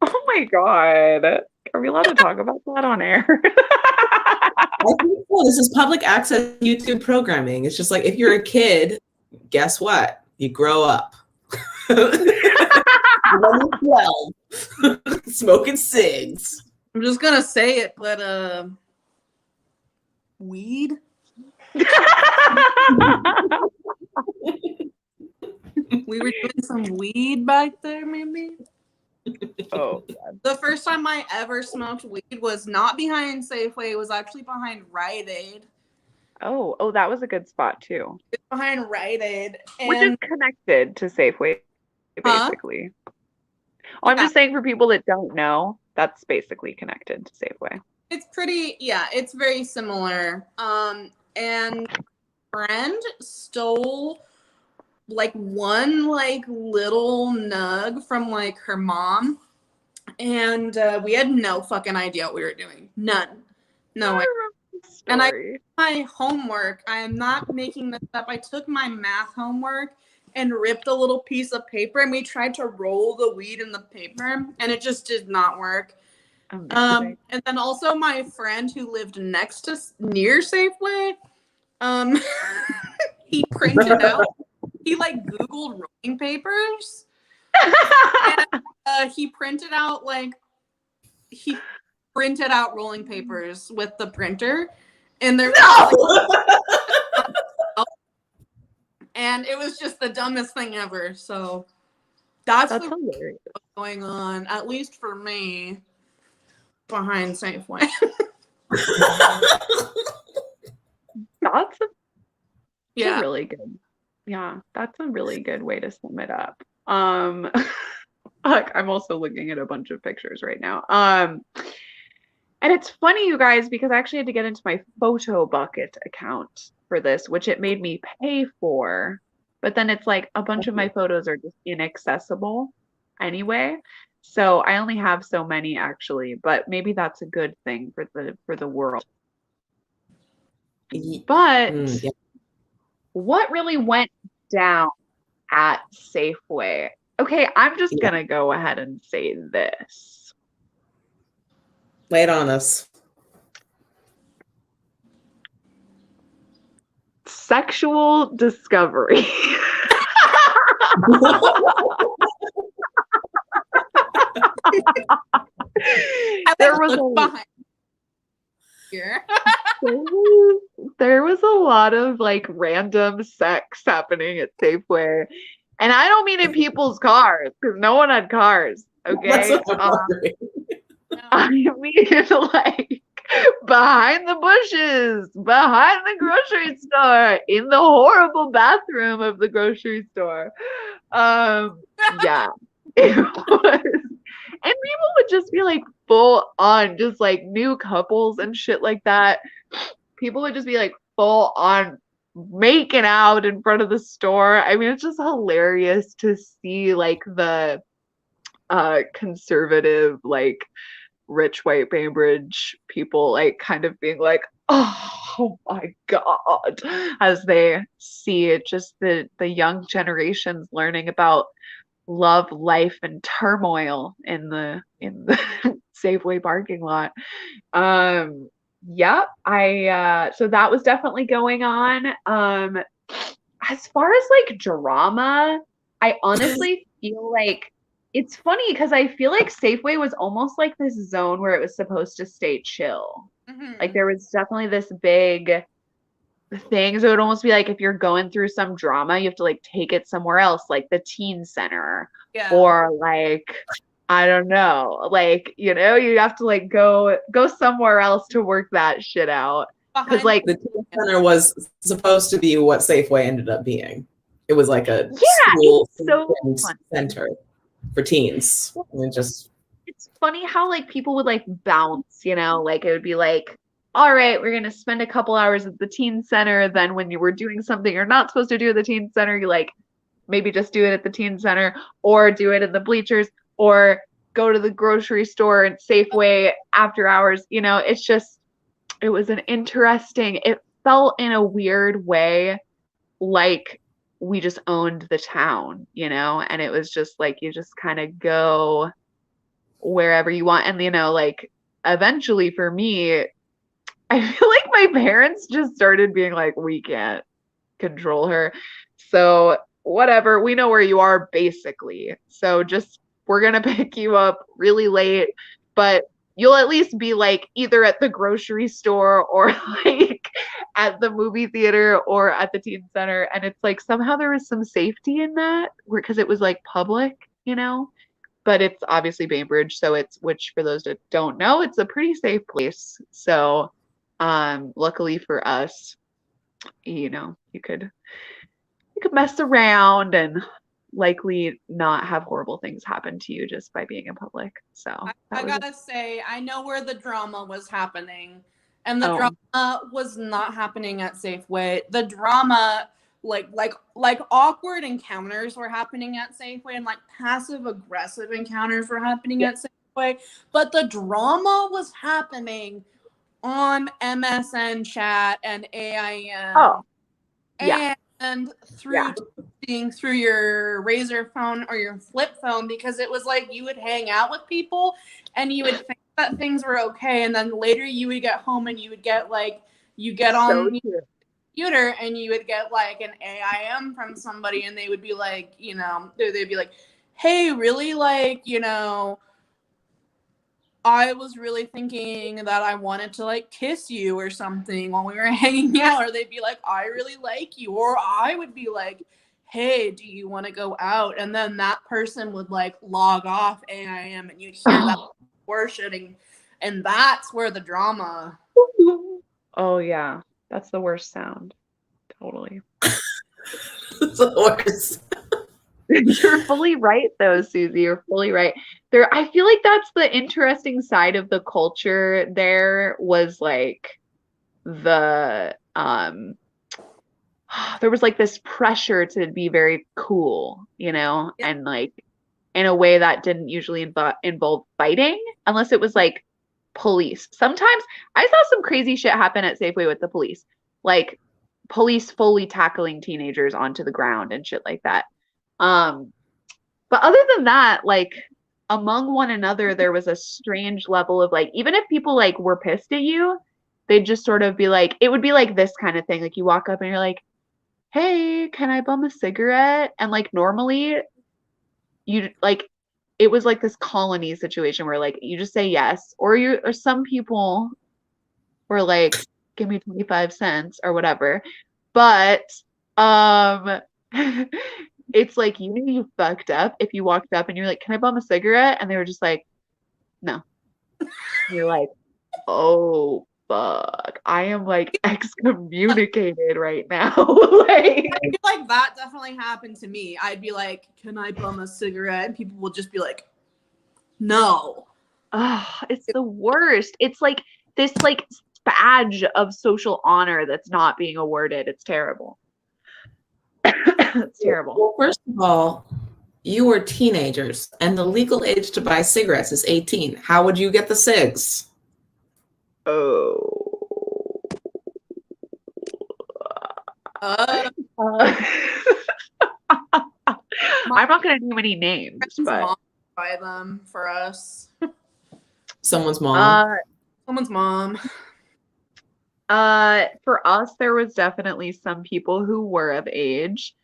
Oh my God. Are we allowed to talk about that on air? I think so. This is public access YouTube programming. It's just like, if you're a kid, guess what? You grow up. When you're 12, smoking cigs. I'm just gonna say it, but weed. We were doing some weed back there, maybe. Oh God. The first time I ever smoked weed was not behind Safeway. It was actually behind Rite Aid. Oh, that was a good spot too. It's behind Rite Aid, Which is connected to Safeway, basically. Oh, I'm just saying for people that don't know, that's basically connected to Safeway. It's pretty, yeah, it's very similar. And friend stole like one like little nug from like her mom, and we had no fucking idea what we were doing. None. No. And I did my homework. I am not making this up. I took my math homework and ripped a little piece of paper, and we tried to roll the weed in the paper, and it just did not work. And then also my friend who lived near Safeway, he printed out, he like Googled rolling papers, and he printed out rolling papers with the printer, and there was and it was just the dumbest thing ever. So that's hilarious. What's going on, at least for me, behind Safeway. That's a Yeah. really good. Yeah, that's a really good way to sum it up. Like, I'm also looking at a bunch of pictures right now. And it's funny, you guys, because I actually had to get into my photo bucket account for this, which it made me pay for. But then it's like a bunch of my photos are just inaccessible anyway. So I only have so many actually, but maybe that's a good thing for the world. But what really went down at Safeway? Okay, I'm just gonna go ahead and say this. Lay it on us. Sexual discovery. There was a lot of like random sex happening at Safeway, and I don't mean in people's cars because no one had cars. Okay, I mean like behind the bushes, behind the grocery store, in the horrible bathroom of the grocery store. Yeah, it was. And people would just be like full on, just like new couples and shit like that. People would just be like full on making out in front of the store. I mean, it's just hilarious to see like the conservative, like rich white Bainbridge people like kind of being like, oh my God, as they see it, just the young generations learning about love, life, and turmoil in the Safeway parking lot. Yep. So that was definitely going on. As far as like drama, I honestly feel like it's funny because I feel like Safeway was almost like this zone where it was supposed to stay chill. Like there was definitely this big thing. So it would almost be like if you're going through some drama, you have to like take it somewhere else, like the teen center. Yeah. Or like I don't know, like, you have to like go somewhere else to work that shit out. Because Behind like The teen center was supposed to be what Safeway ended up being. It was like a school it's so center for teens. And it's funny how like people would like bounce, like it would be like, all right, we're gonna spend a couple hours at the teen center. Then when you were doing something you're not supposed to do at the teen center, you like maybe just do it at the teen center or do it in the bleachers or go to the grocery store and Safeway after hours. It's just, it was it felt in a weird way like we just owned the town, and it was just like you just kind of go wherever you want. And like eventually for me, I feel like my parents just started being like, we can't control her. So whatever, we know where you are basically. So just, we're going to pick you up really late, but you'll at least be like either at the grocery store or like at the movie theater or at the teen center. And it's like somehow there was some safety in that because it was like public, but it's obviously Bainbridge. So which for those that don't know, it's a pretty safe place. So luckily for us, you could mess around and likely not have horrible things happen to you just by being in public. So I gotta say, I know where the drama was happening, and the drama was not happening at Safeway. The drama, like awkward encounters were happening at Safeway, and like passive aggressive encounters were happening at Safeway. But the drama was happening on MSN chat and AIM. Oh, yeah. And through your Razor phone or your flip phone, because it was like you would hang out with people and you would think that things were okay, and then later you would get home and you would get like on the computer and you would get like an AIM from somebody, and they would be like, they'd be like, hey, really, like, I was really thinking that I wanted to like kiss you or something while we were hanging out. Or they'd be like, I really like you. Or I would be like, hey, do you want to go out? And then that person would like log off AIM and you'd hear that bullshitting. And that's where the drama. Oh yeah. That's the worst sound. Totally. it's the worst. You're fully right though, Susie. You're fully right. I feel like that's the interesting side of the culture there was like there was like this pressure to be very cool, and like in a way that didn't usually involve fighting unless it was like police. Sometimes I saw some crazy shit happen at Safeway with the police, like police fully tackling teenagers onto the ground and shit like that. But other than that, like among one another, there was a strange level of like, even if people like were pissed at you, they'd just sort of be like, it would be like this kind of thing. Like you walk up and you're like, hey, can I bum a cigarette? And like normally you like, it was like this colony situation where like you just say yes, or some people were like, give me 25 cents or whatever. But it's like you knew you fucked up if you walked up and you're like, can I bum a cigarette? And they were just like, no. You're like, oh fuck, I am like excommunicated right now. Like, I feel like that definitely happened to me. I'd be like, can I bum a cigarette? And people will just be like, no. Oh, it's the worst. It's like this like badge of social honor that's not being awarded. It's terrible. It's terrible. Well, first of all, you were teenagers and the legal age to buy cigarettes is 18. How would you get the cigs? Oh. I'm not going to name any names, but buy them for us. Someone's mom. Someone's mom. For us, there was definitely some people who were of age,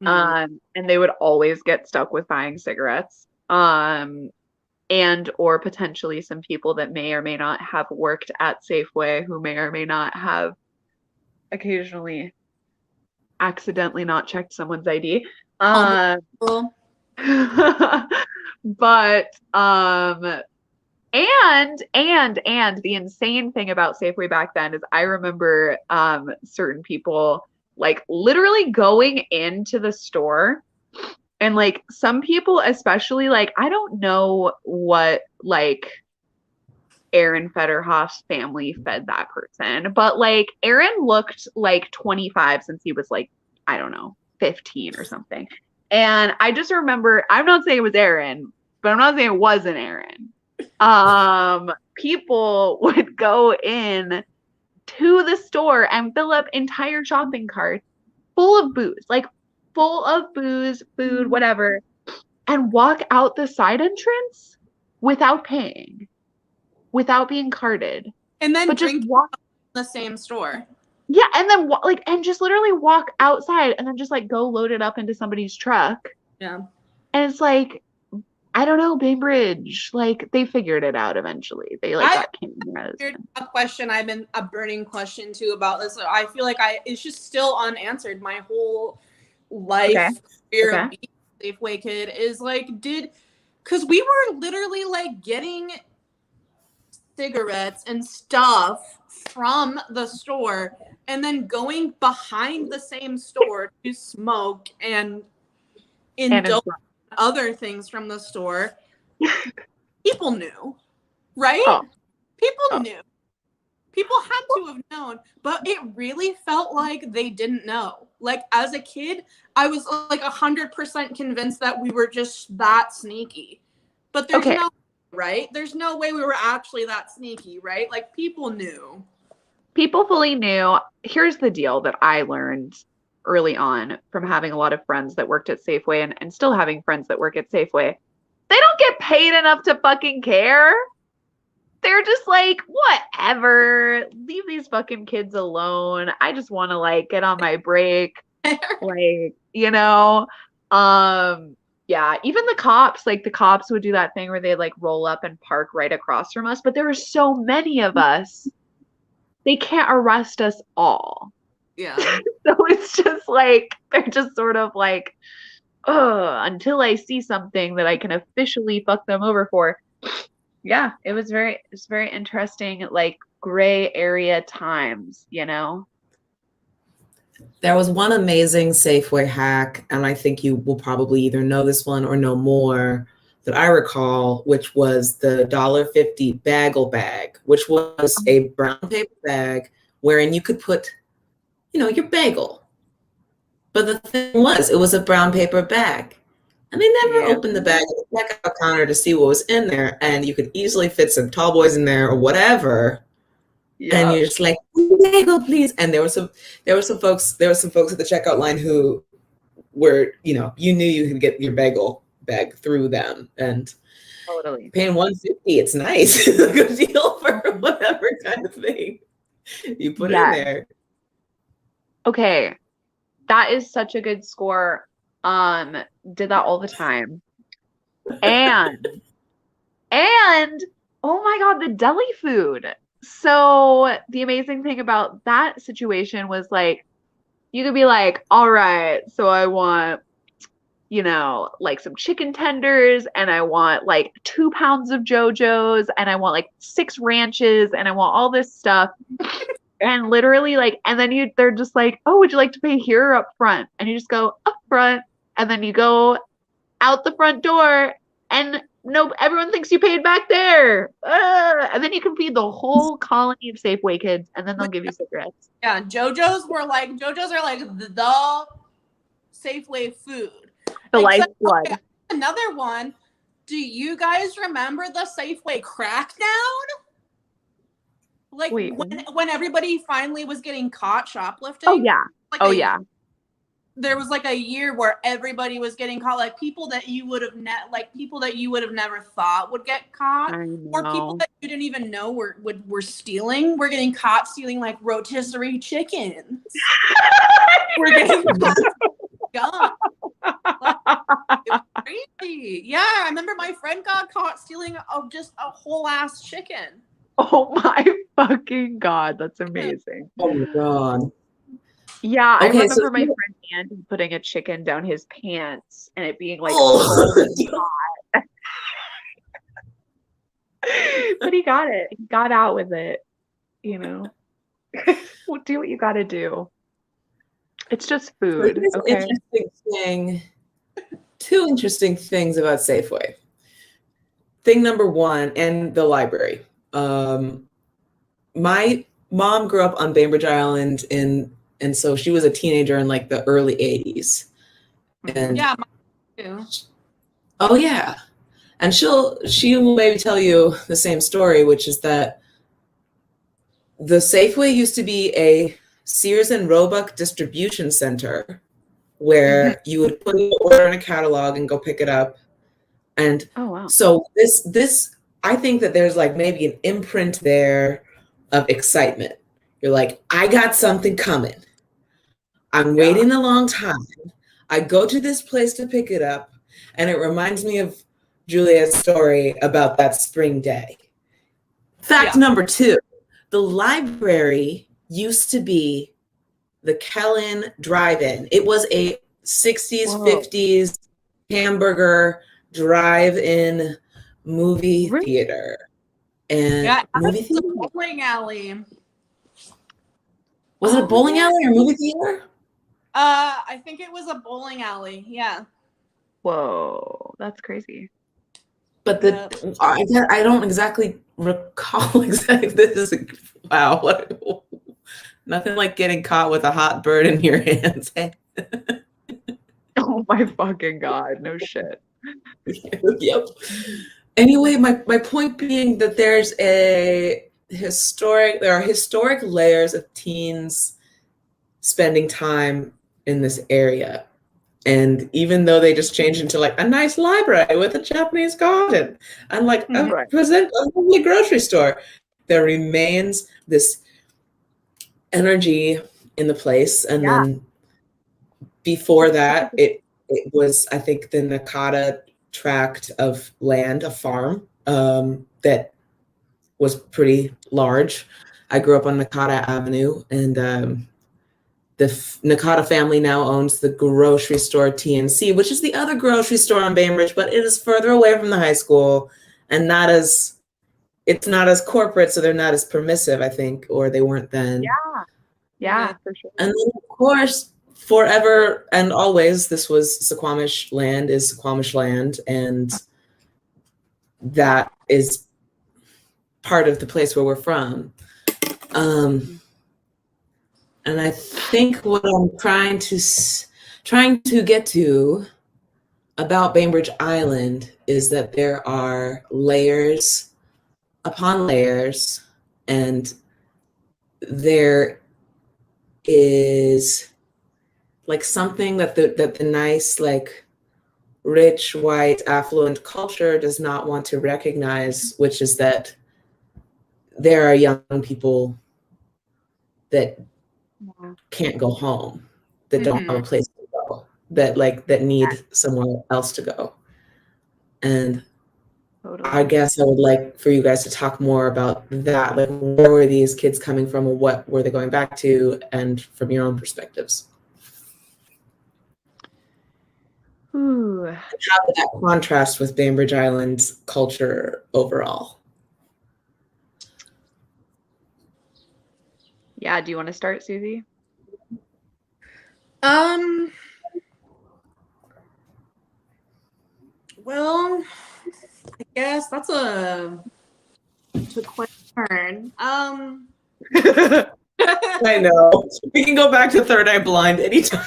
Mhm. and they would always get stuck with buying cigarettes. And or potentially some people that may or may not have worked at Safeway who may or may not have occasionally accidentally not checked someone's ID. Well, But and the insane thing about Safeway back then is I remember certain people like literally going into the store and like some people especially like I don't know what like Aaron Federhoff's family fed that person, but like Aaron looked like 25 since he was like I don't know 15 or something. And I just remember I'm not saying it was Aaron, but I'm not saying it wasn't Aaron. People would go in to the store and fill up entire shopping carts full of booze, like full of booze, food, whatever, and walk out the side entrance without paying, without being carded, and then but just drink walk. in the same store. Yeah, and then like and just literally walk outside and then just like go load it up into somebody's truck. Yeah. And it's like I don't know, Bainbridge. Like they figured it out eventually. They like got cameras. Here's a question I've been a burning question too about this. I feel like it's just still unanswered. My whole life Okay. career Okay. of being a Safeway Kid is like, because we were literally like getting cigarettes and stuff from the store and then going behind the same store to smoke and indulge in other things from the store. People knew, right? Oh. People knew. People had to have known, but it really felt like they didn't know. Like as a kid, I was like 100% convinced that we were just that sneaky. But there's Okay. no right? There's no way we were actually that sneaky, right? Like people knew. People fully knew. Here's the deal that I learned early on from having a lot of friends that worked at Safeway and still having friends that work at Safeway. They don't get paid enough to fucking care. They're just like, whatever. Leave these fucking kids alone. I just want to like get on my break. Like, you know, yeah, even the cops would do that thing where they like roll up and park right across from us, but there were so many of us. They can't arrest us all. Yeah. So it's just like they're just sort of like, until I see something that I can officially fuck them over for. Yeah, it's very interesting, like gray area times, you know? There was one amazing Safeway hack, and I think you will probably either know this one or know more that I recall, which was the $1.50 bagel bag, which was a brown paper bag wherein you could put, your bagel. But the thing was, it was a brown paper bag. And they never opened the bag at the checkout counter to see what was in there. And you could easily fit some tall boys in there or whatever. Yeah. And you're just like, bagel, please. And there were some folks at the checkout line who were, you knew you could get your bagel bag through them. And totally paying $1.50, it's nice. It's a good deal for whatever kind of thing you put in there. Okay. That is such a good score. Did that all the time. And oh my God, the deli food. So the amazing thing about that situation was like, you could be like, all right, so I want, like some chicken tenders and I want like 2 pounds of JoJo's and I want like 6 ranches and I want all this stuff. And literally like, and then they're just like, oh, would you like to pay here or up front? And you just go up front and then you go out the front door and no, everyone thinks you paid back there. And then you can feed the whole colony of Safeway kids and then they'll give you cigarettes. Yeah, JoJo's are like the Safeway food. The lifeblood. Okay, another one. Do you guys remember the Safeway crackdown? Like when everybody finally was getting caught shoplifting? Oh yeah. Like Yeah. there was like a year where everybody was getting caught, like people that you would have never thought would get caught, or people that you didn't even know were stealing. We're getting caught stealing like rotisserie chickens. We're getting caught guns. It was crazy. Yeah, I remember my friend got caught stealing just a whole ass chicken. Oh my fucking God, that's amazing. Oh my God. Yeah, I Okay, remember so my friend Andy putting a chicken down his pants and it being like oh. hot. But he got it. He got out with it, you know. Well, do what you gotta do. It's just food. Okay. Two interesting things about Safeway. Thing number one, and the library. My mom grew up on Bainbridge Island and so she was a teenager in like the early 80s. And yeah, mine too. Oh yeah. And she will maybe tell you the same story, which is that the Safeway used to be a Sears and Roebuck distribution center where you would put an order in a catalog and go pick it up. And so this I think that there's like maybe an imprint there of excitement. You're like, I got something coming. I'm waiting a long time. I go to this place to pick it up, and it reminds me of Juliette's story about that spring day. Fact number two, the library used to be the Kellen Drive-In. It was a 60s, 50s hamburger drive-in movie theater. And movie theater? A bowling alley. Was it a bowling alley or movie theater? I think it was a bowling alley. Yeah. Whoa, that's crazy. But I don't exactly recall exactly. This is wow. Nothing like getting caught with a hot bird in your hands. Oh my fucking God, no shit. Yep. Anyway, my point being that there are historic layers of teens spending time in this area. And even though they just changed into like a nice library with a Japanese garden and like a lovely grocery store, there remains this energy in the place. And then before that, it was, I think, the Nakata tract of land, a farm that was pretty large. I grew up on Nakata Avenue, and the Nakata family now owns the grocery store TNC, which is the other grocery store on Bainbridge, but it is further away from the high school and it's not as corporate, so they're not as permissive, I think, or they weren't then. Yeah, for sure. And then, of course, forever and always, this was Suquamish land, is Suquamish land, and that is part of the place where we're from. And I think what I'm trying to get to about Bainbridge Island is that there are layers upon layers, and there is like something that the nice, like rich, white, affluent culture does not want to recognize, which is that there are young people that can't go home, that don't have a place to go, that need somewhere else to go. And I guess I would like for you guys to talk more about that. Like, where were these kids coming from, and what were they going back to, and from your own perspectives? Ooh. And how did that contrast with Bainbridge Island's culture overall? Yeah, do you want to start, Susie? Well, I guess that's a quick turn. I know. We can go back to Third Eye Blind anytime.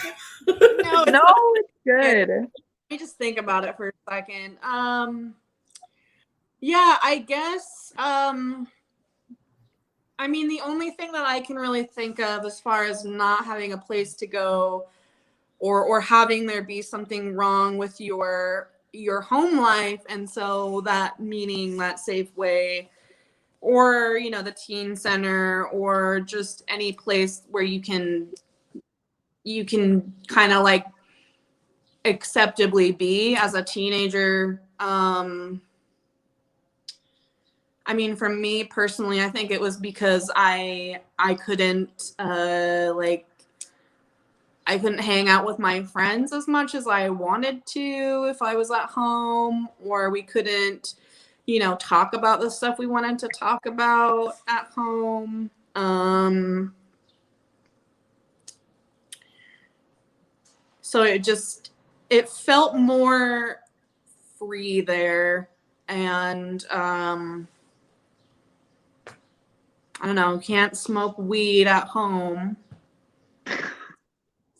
No, it's good. Let me just think about it for a second. Yeah, I guess. I mean, the only thing that I can really think of as far as not having a place to go or having there be something wrong with your home life. And so that meaning that Safeway or, you know, the teen center or just any place where you can kind of like acceptably be as a teenager. I mean, for me personally, I think it was because I couldn't I couldn't hang out with my friends as much as I wanted to if I was at home, or we couldn't, you know, talk about the stuff we wanted to talk about at home. So it felt more free there. And I don't know, can't smoke weed at home.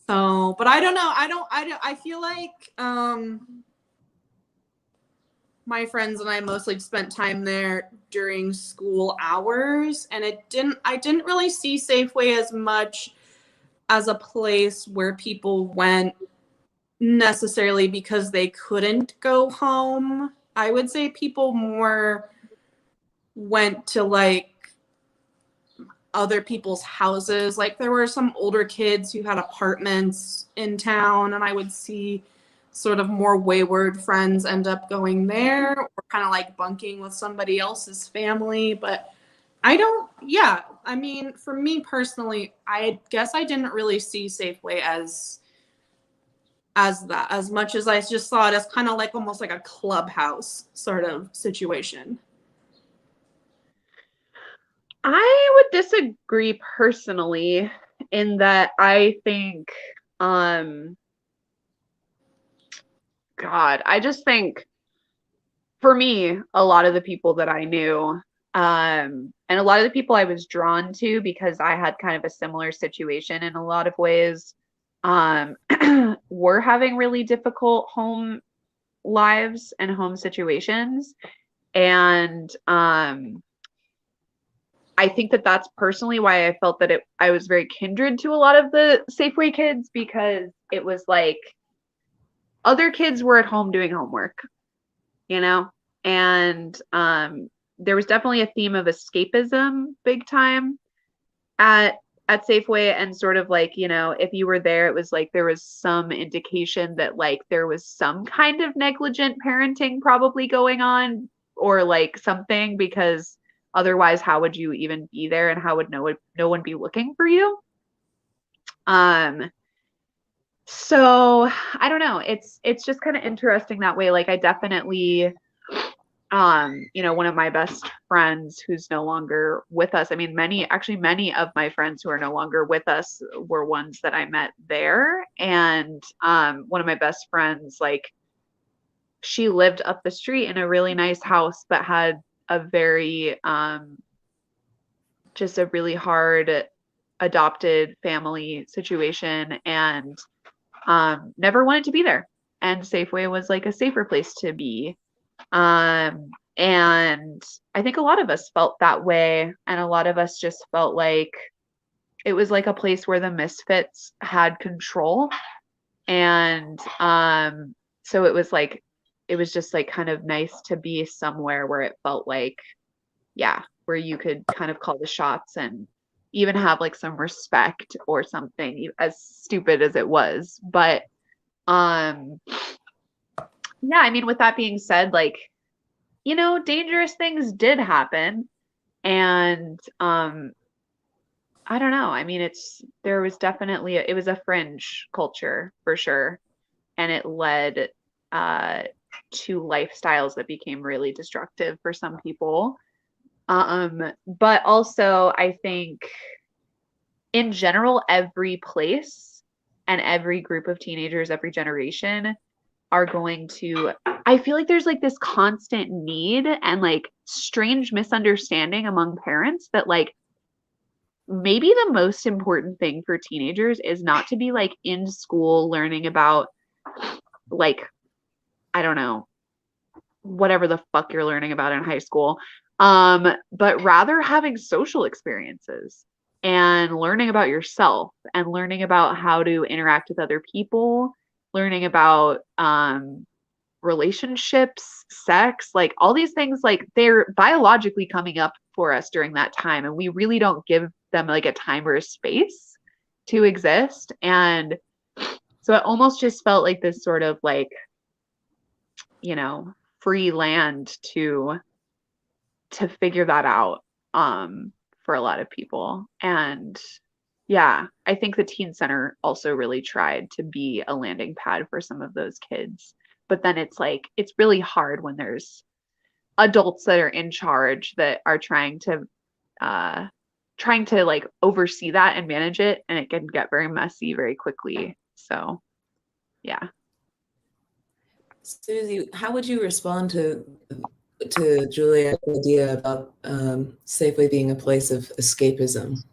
So, but I don't know. I feel like my friends and I mostly spent time there during school hours, and I didn't really see Safeway as much as a place where people went necessarily because they couldn't go home. I would say people more went to like other people's houses. Like there were some older kids who had apartments in town, and I would see sort of more wayward friends end up going there or kind of like bunking with somebody else's family. But I mean, for me personally, I guess I didn't really see Safeway as that, as much as I just saw it as kind of like almost like a clubhouse sort of situation. I would disagree personally in that I think, I just think for me, a lot of the people that I knew, and a lot of the people I was drawn to because I had kind of a similar situation in a lot of ways, were having really difficult home lives and home situations. And I think that that's personally why I felt that I was very kindred to a lot of the Safeway kids, because it was like other kids were at home doing homework, you know? And there was definitely a theme of escapism big time at Safeway, and sort of like, you know, if you were there, it was like there was some indication that like there was some kind of negligent parenting probably going on, or like something, because otherwise how would you even be there, and how would no one be looking for you? So I don't know. It's just kind of interesting that way. Like I definitely you know, one of my best friends who's no longer with us. I mean, many of my friends who are no longer with us were ones that I met there. And one of my best friends, like, she lived up the street in a really nice house that had a very just a really hard adopted family situation, and never wanted to be there. And Safeway was like a safer place to be. And I think a lot of us felt that way, and a lot of us just felt like it was like a place where the misfits had control. And so it was just like kind of nice to be somewhere where it felt like, yeah, where you could kind of call the shots and even have like some respect or something, as stupid as it was. But yeah, I mean, with that being said, like, you know, dangerous things did happen. And I don't know. I mean, there was definitely it was a fringe culture for sure. And it led to lifestyles that became really destructive for some people. But also I think in general, every place and every group of teenagers, every generation are going to, I feel like there's like this constant need and like strange misunderstanding among parents that like maybe the most important thing for teenagers is not to be like in school learning about like, I don't know, whatever the fuck you're learning about in high school, but rather having social experiences. and learning about yourself and learning about how to interact with other people, learning about relationships, sex, like all these things, like they're biologically coming up for us during that time. And we really don't give them like a time or a space to exist. And so it almost just felt like this sort of like, you know, free land to figure that out for a lot of people. And yeah, I think the teen center also really tried to be a landing pad for some of those kids. But then it's like it's really hard when there's adults that are in charge that are trying to like oversee that and manage it, and it can get very messy very quickly. So yeah. Susie, how would you respond to Juliette's idea about Safeway being a place of escapism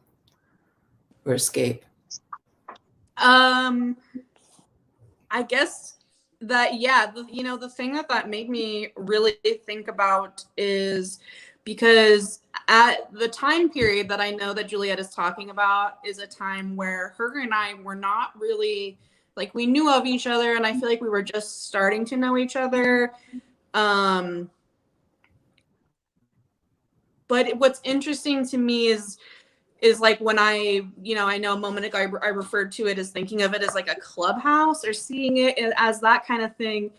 or escape? I guess that, yeah, the thing that made me really think about is because at the time period that I know that Juliette is talking about is a time where her and I were not really, like, we knew of each other, and I feel like we were just starting to know each other. But what's interesting to me is like when I know a moment ago I referred to it as thinking of it as like a clubhouse or seeing it as that kind of thing.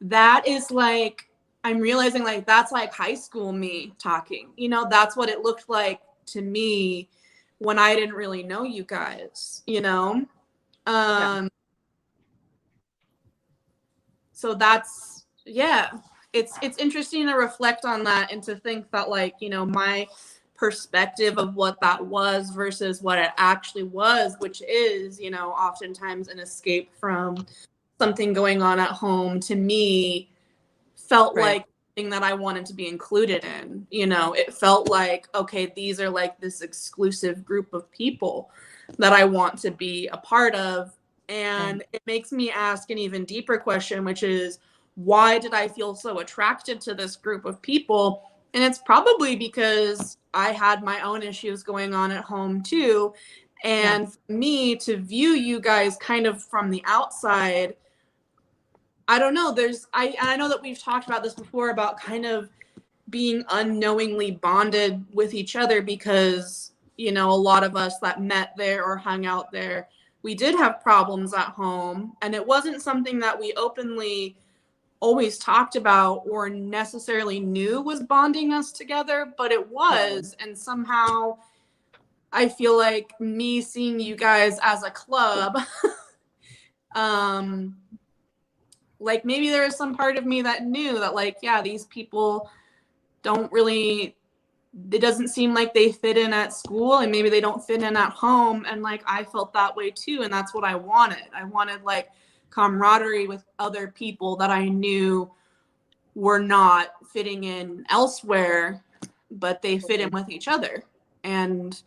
That is like, I'm realizing like that's like high school me talking. That's what it looked like to me when I didn't really know you guys, Yeah. So that's, yeah, it's interesting to reflect on that and to think that like, my perspective of what that was versus what it actually was, which is, oftentimes an escape from something going on at home, to me felt Right. like something that I wanted to be included in. It felt like, okay, these are like this exclusive group of people that I want to be a part of. And it makes me ask an even deeper question, which is, why did I feel so attracted to this group of people? And it's probably because I had my own issues going on at home too. And for me to view you guys kind of from the outside, I don't know, I know that we've talked about this before about kind of being unknowingly bonded with each other because, a lot of us that met there or hung out there, we did have problems at home, and it wasn't something that we openly always talked about or necessarily knew was bonding us together, but it was. And somehow I feel like me seeing you guys as a club, like maybe there was some part of me that knew that like, yeah, these people don't really, it doesn't seem like they fit in at school, and maybe they don't fit in at home. And like, I felt that way too. And that's what I wanted. I wanted like camaraderie with other people that I knew were not fitting in elsewhere, but they fit in with each other. And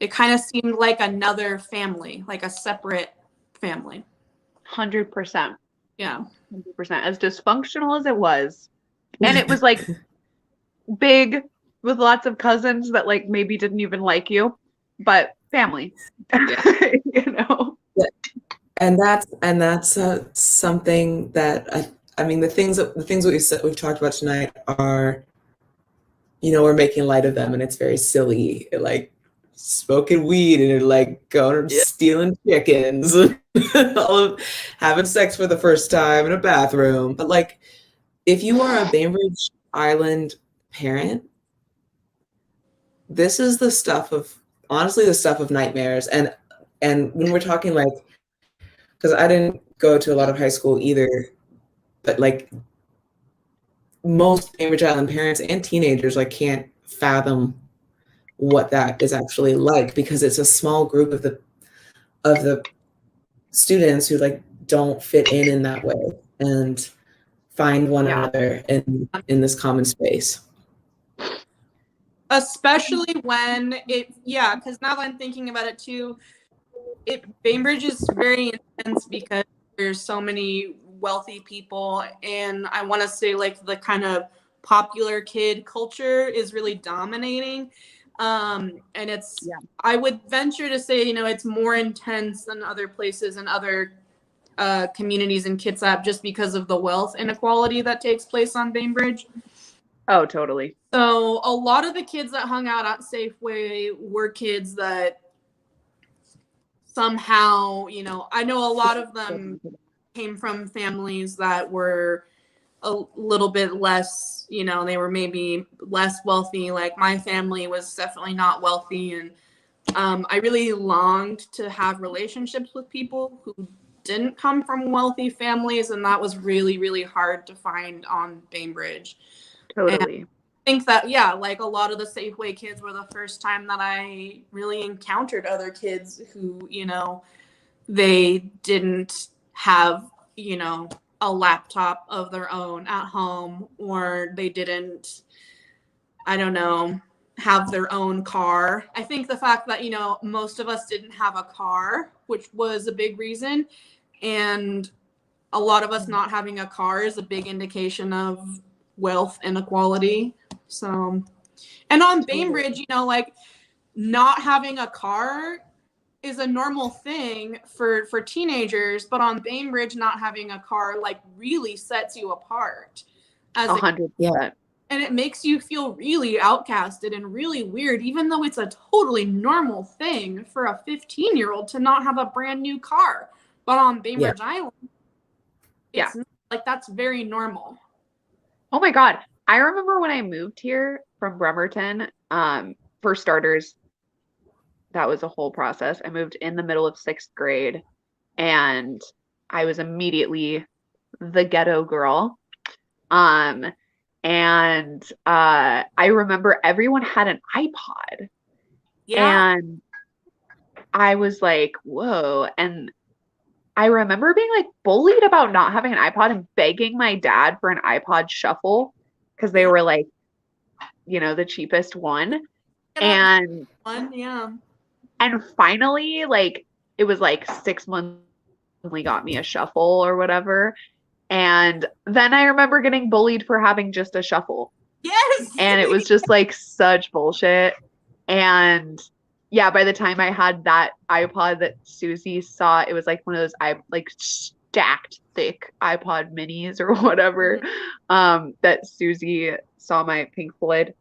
it kind of seemed like another family, like a separate family. 100%. Yeah. 100%. As dysfunctional as it was. And it was like big with lots of cousins that like maybe didn't even like you, but family. Yeah. And that's something that I mean, the things that we've talked about tonight are, we're making light of them, and it's very silly, like smoking weed and like going stealing chickens, all of having sex for the first time in a bathroom. But like, if you are a Bainbridge Island parent, this is honestly the stuff of nightmares. And when we're talking like, because I didn't go to a lot of high school either, but like most Bainbridge Island parents and teenagers like can't fathom what that is actually like, because it's a small group of the students who like don't fit in that way and find one another in this common space. Especially when because now that I'm thinking about it too, Bainbridge is very intense because there's so many wealthy people, and I want to say like the kind of popular kid culture is really dominating. And it's, Yeah. I would venture to say, you know, it's more intense than other places and other communities in Kitsap just because of the wealth inequality that takes place on Bainbridge. Oh, totally. So a lot of the kids that hung out at Safeway were kids that somehow, you know, I know a lot of them came from families that were a little bit less, you know, they were maybe less wealthy. Like my family was definitely not wealthy. And I really longed to have relationships with people who didn't come from wealthy families. And that was really, really hard to find on Bainbridge. Totally. And I think that, yeah, like a lot of the Safeway kids were the first time that I really encountered other kids who, you know, they didn't have, you know, a laptop of their own at home, or they didn't, I don't know, have their own car. I think the fact that, you know, most of us didn't have a car, which was a big reason, and a lot of us not having a car is a big indication of wealth inequality. So, and on Bainbridge, you know, like not having a car is a normal thing for teenagers, but on Bainbridge, not having a car like really sets you apart as 100%. and it makes you feel really outcasted and really weird, even though it's a totally normal thing for a 15-year-old to not have a brand new car. But on Bainbridge Island, it's like that's very normal. Oh my God. I remember when I moved here from Bremerton, for starters, that was a whole process. I moved in the middle of 6th grade and I was immediately the ghetto girl. And I remember everyone had an iPod. Yeah. And I was like, whoa. And I remember being like bullied about not having an iPod and begging my dad for an iPod shuffle because they were like, you know, the cheapest one. And finally, like, it was like 6 months we got me a shuffle or whatever. And then I remember getting bullied for having just a shuffle. Yes. And it was just like such bullshit. And yeah, by the time I had that iPod that Susie saw, it was like one of those like stacked thick iPod minis or whatever, that Susie saw my Pink Floyd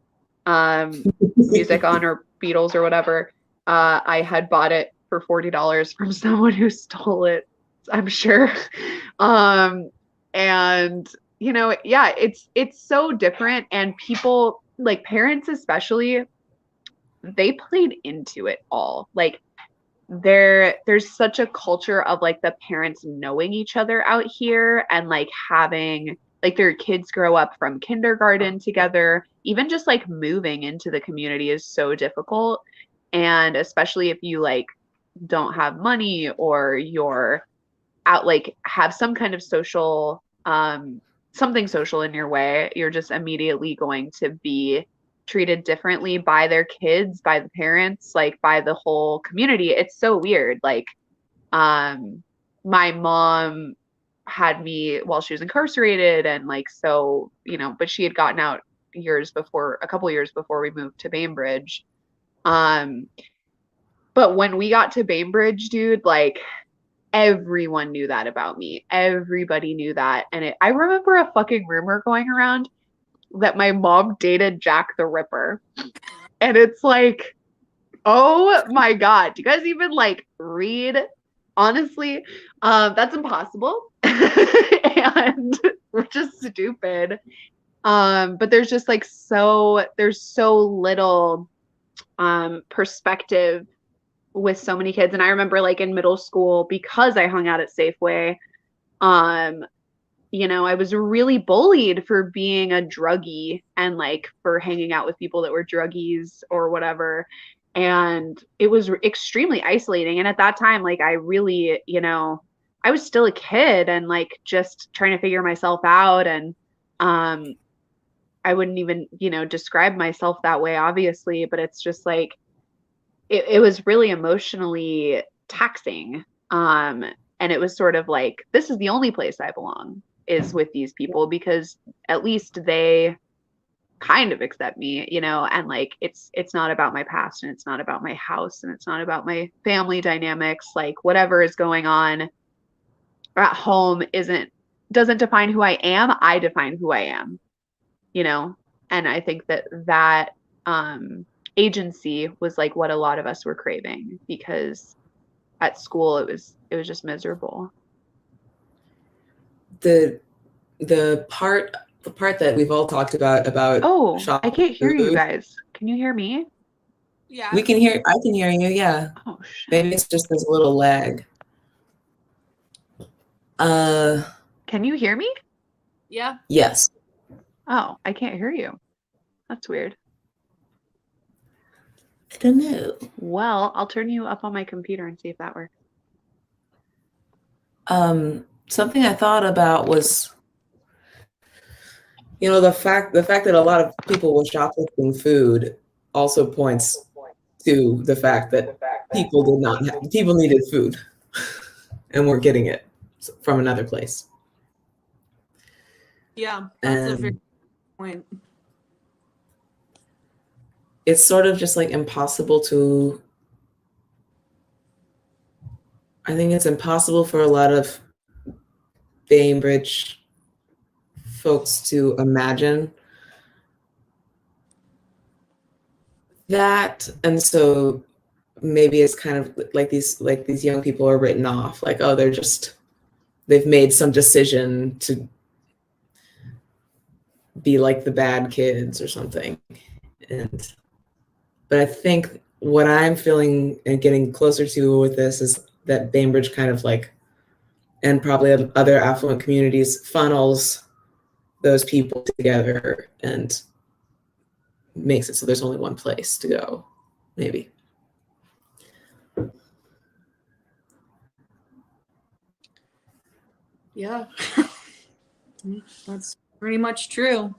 music on, or Beatles or whatever. I had bought it for $40 from someone who stole it, I'm sure. And you know, yeah, it's so different, and people, like parents especially, they played into it all. Like there's such a culture of like the parents knowing each other out here, and like having like their kids grow up from kindergarten together. Even just like moving into the community is so difficult. And especially if you like don't have money, or you're out, like have some kind of social, something social in your way, you're just immediately going to be treated differently by their kids, by the parents, like by the whole community. It's so weird. Like, my mom had me while she was incarcerated, and like, so, you know, but she had gotten out a couple years before we moved to Bainbridge. But when we got to Bainbridge, dude, like everyone knew that about me. Everybody knew that. And I remember a fucking rumor going around that my mom dated Jack the Ripper. And it's like, oh my God. Do you guys even like read? Honestly, that's impossible. And we're just stupid. But there's just like there's so little perspective with so many kids. And I remember like in middle school, because I hung out at Safeway, you know, I was really bullied for being a druggie, and like for hanging out with people that were druggies or whatever. And it was extremely isolating. And at that time, like I really, you know, I was still a kid and like just trying to figure myself out. And I wouldn't even, you know, describe myself that way, obviously, but it's just like, it was really emotionally taxing. And it was sort of like, this is the only place I belong, is with these people, because at least they kind of accept me, you know, and like it's not about my past, and it's not about my house, and it's not about my family dynamics. Like whatever is going on at home doesn't define who I am. I define who I am, you know? And I think that agency was like what a lot of us were craving, because at school it was just miserable. The part that we've all talked about I can't hear you guys. Can you hear me? Yeah. I can hear you, yeah. Oh shit. Maybe it's just there's a little lag. Can you hear me? Yeah. Yes. Oh, I can't hear you. That's weird. I don't know. Well, I'll turn you up on my computer and see if that works. Something I thought about was, you know, the fact that a lot of people were shoplifting food also points to the fact that people needed food and weren't getting it from another place. Yeah, that's a very good point. It's sort of just like impossible I think it's impossible for a lot of Bainbridge folks to imagine that, and so maybe it's kind of like these young people are written off, like, oh, they've made some decision to be like the bad kids or something. But I think what I'm feeling and getting closer to with this is that Bainbridge kind of like, and probably other affluent communities, funnels those people together and makes it so there's only one place to go, maybe. Yeah. That's pretty much true.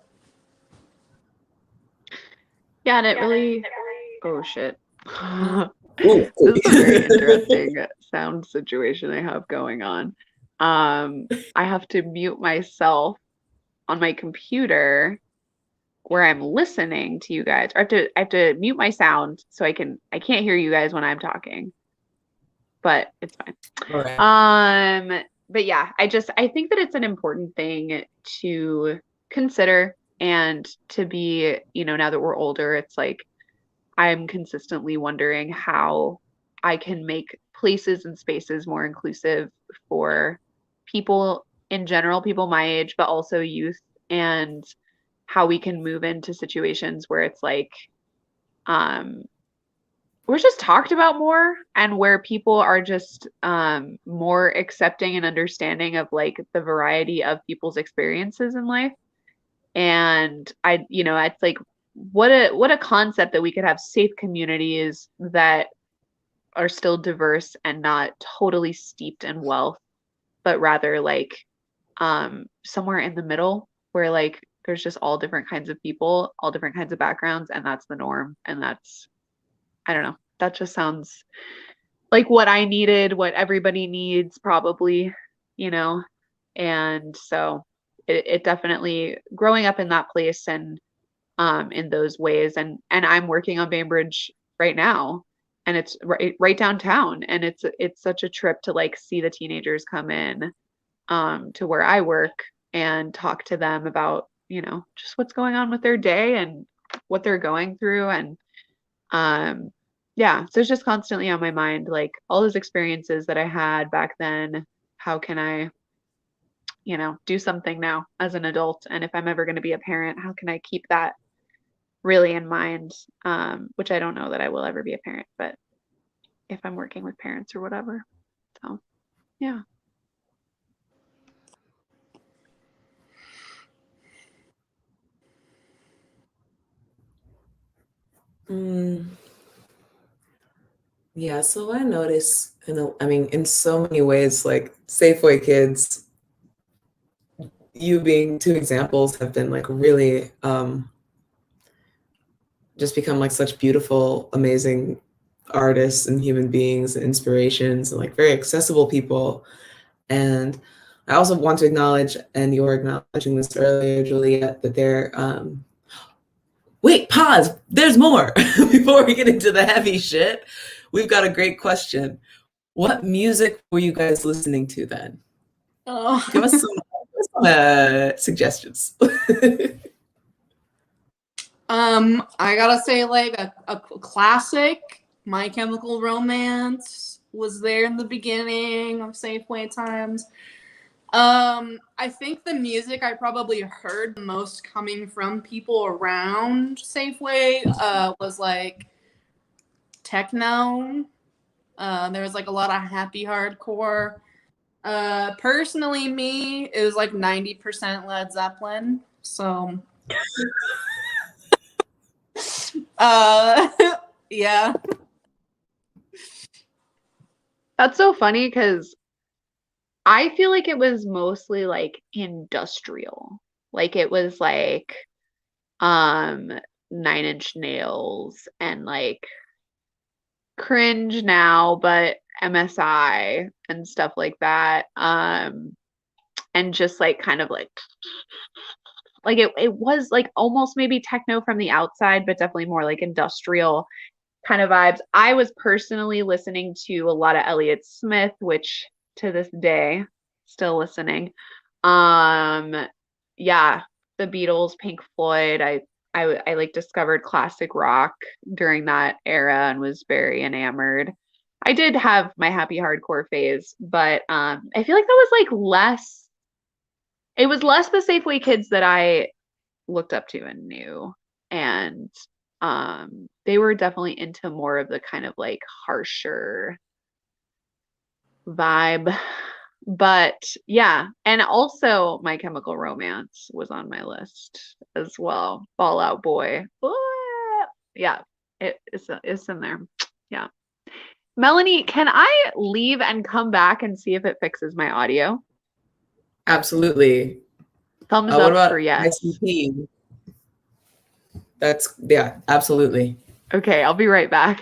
Yeah, and it really, oh shit. Ooh, This is a very interesting sound situation I have going on. I have to mute myself on my computer where I'm listening to you guys. Or I have to mute my sound so I can't hear you guys when I'm talking. But it's fine. all right. But yeah, I think that it's an important thing to consider, and to be, you know, now that we're older, it's like I'm consistently wondering how I can make places and spaces more inclusive for people in general, people my age, but also youth, and how we can move into situations where it's like we're just talked about more, and where people are just more accepting and understanding of like the variety of people's experiences in life. And it's like what a concept that we could have safe communities that are still diverse and not totally steeped in wealth, but rather like somewhere in the middle where like there's just all different kinds of people, all different kinds of backgrounds, and that's the norm. And that's, I don't know, that just sounds like what I needed, what everybody needs probably, you know. And so it definitely, growing up in that place and in those ways, and I'm working on Bainbridge right now, and it's right downtown, and it's such a trip to like see the teenagers come in to where I work and talk to them about, you know, just what's going on with their day and what they're going through. And yeah, so it's just constantly on my mind, like all those experiences that I had back then, how can I, you know, do something now as an adult? And if I'm ever going to be a parent, how can I keep that really in mind? Which I don't know that I will ever be a parent, but if I'm working with parents or whatever. So yeah. Yeah, so I notice, in so many ways, like Safeway Kids, you being two examples, have been like really just become like such beautiful, amazing artists and human beings and inspirations, and like very accessible people. And I also want to acknowledge, and you were acknowledging this earlier, Juliette, that Wait, pause. There's more. Before we get into the heavy shit, we've got a great question. What music were you guys listening to then? Oh. Give us some suggestions. I gotta say, like a classic, My Chemical Romance was there in the beginning of Safeway times. I think the music I probably heard the most coming from people around Safeway was like techno. There was like a lot of happy hardcore. Personally, me, it was like 90% Led Zeppelin. So, yeah. That's so funny because I feel like it was mostly like industrial. Like it was like Nine Inch Nails and like cringe now, but MSI and stuff like that. And just like kind of like it was like almost maybe techno from the outside, but definitely more like industrial kind of vibes. I was personally listening to a lot of Elliott Smith, which to this day still listening. Yeah, the Beatles, Pink Floyd. I like discovered classic rock during that era and was very enamored. I did have my happy hardcore phase, but I feel like that was like less, it was less the Safeway Kids that I looked up to and knew. And they were definitely into more of the kind of like harsher vibe. But yeah, and also My Chemical Romance was on my list as well. Fall Out Boy. Yeah, it's in there. Yeah. Melanie, can I leave and come back and see if it fixes my audio? Absolutely. Thumbs What up about for yes. ICP? That's, yeah, absolutely. Okay, I'll be right back.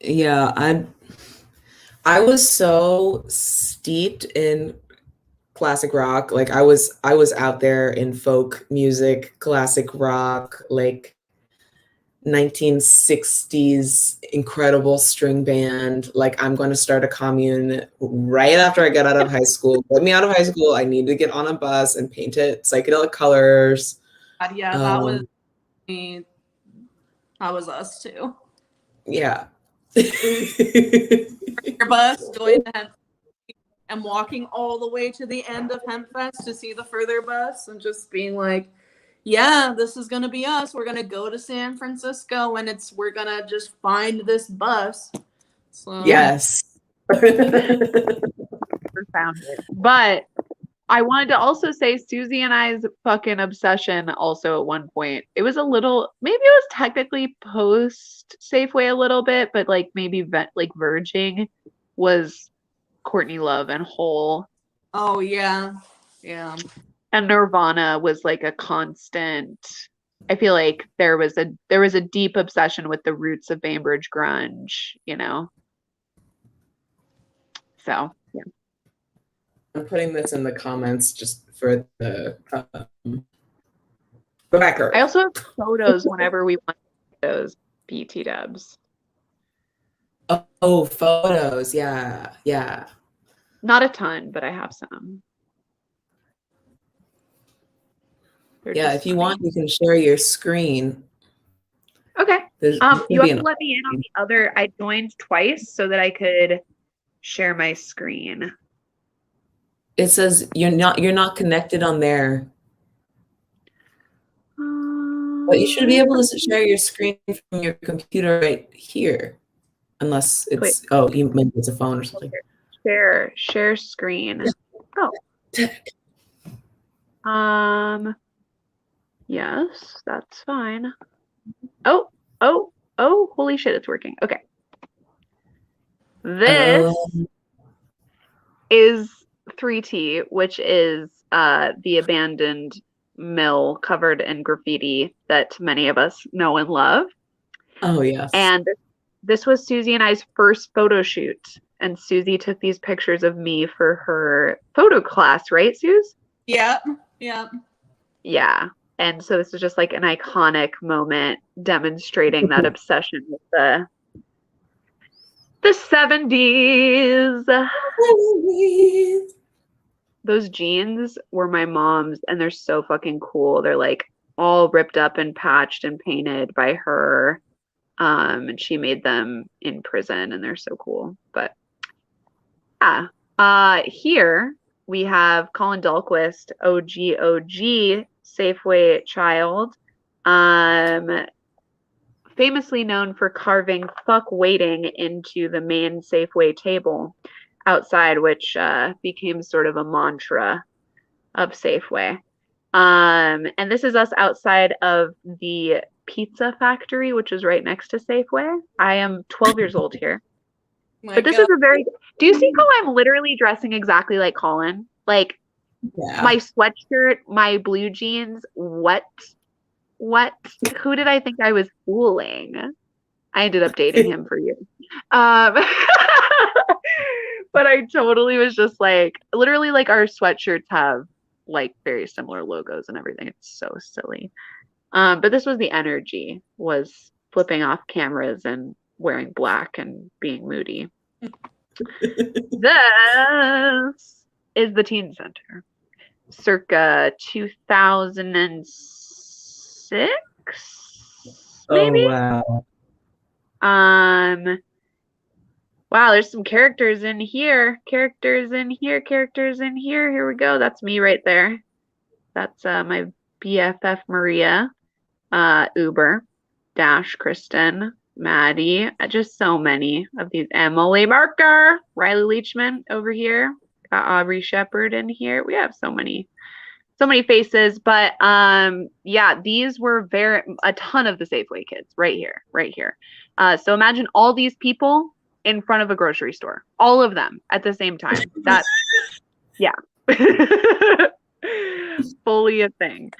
Yeah, I was so steeped in classic rock. Like I was out there in folk music, classic rock, like 1960s incredible string band. Like I'm going to start a commune right after I get out of high school. Get me out of high school. I need to get on a bus and paint it psychedelic colors. Yeah, that was me. That was us too. Yeah. Your bus going to Hemp and walking all the way to the end of Hempfest to see the further bus and just being like, yeah, this is gonna be us. We're gonna go to San Francisco and we're gonna just find this bus. So Yes. Found it. But I wanted to also say Susie and I's fucking obsession also at one point. It was a little, maybe it was technically post Safeway a little bit, but like maybe like verging was Courtney Love and Hole. Oh yeah. Yeah. And Nirvana was like a constant. I feel like there was a deep obsession with the roots of Bainbridge grunge, you know. So yeah. I'm putting this in the comments just for the Rebecca. I also have photos whenever we want those PT dubs. Oh, photos. Yeah. Yeah. Not a ton, but I have some. Yeah, if you want, you can share your screen. Okay. You have to let me in on the other. I joined twice so that I could share my screen. It says you're not connected on there. But you should be able to share your screen from your computer right here. Unless it's maybe it's a phone or something. Share screen. Yeah. Oh. Yes, that's fine. Oh, holy shit, it's working. Okay. This is 3T, which is the abandoned mill covered in graffiti that many of us know and love. Oh, yes. And this was Susie and I's first photo shoot. And Susie took these pictures of me for her photo class, right, Suze? Yeah. Yeah. Yeah. And so this is just like an iconic moment demonstrating that obsession with the 70s. Those jeans were my mom's, and they're so fucking cool. They're like all ripped up and patched and painted by her. And she made them in prison, and they're so cool. But yeah. Here we have Colin Dahlquist, OG Safeway child. Famously known for carving "fuck waiting" into the main Safeway table outside, which became sort of a mantra of Safeway. And this is us outside of the pizza factory, which is right next to Safeway. I am 12 years old here. But this is a very... Do you see how I'm literally dressing exactly like Colin? Like, my sweatshirt, my blue jeans, what? Who did I think I was fooling? I ended up dating him for years. But I totally was just like, literally, like, our sweatshirts have like very similar logos and everything. It's so silly. But this was the energy, was flipping off cameras and wearing black and being moody. This is the teen center, circa 2006, maybe. Oh, wow. Wow, there's some characters in here. Here we go. That's me right there. That's my BFF Maria, Uber, Dash, Kristen, Maddie, just so many of these. Emily Barker, Riley Leachman over here, got Aubrey Shepard in here. We have so many faces, but yeah, these were a ton of the Safeway kids right here. So imagine all these people in front of a grocery store, all of them at the same time. That's yeah. Fully a thing.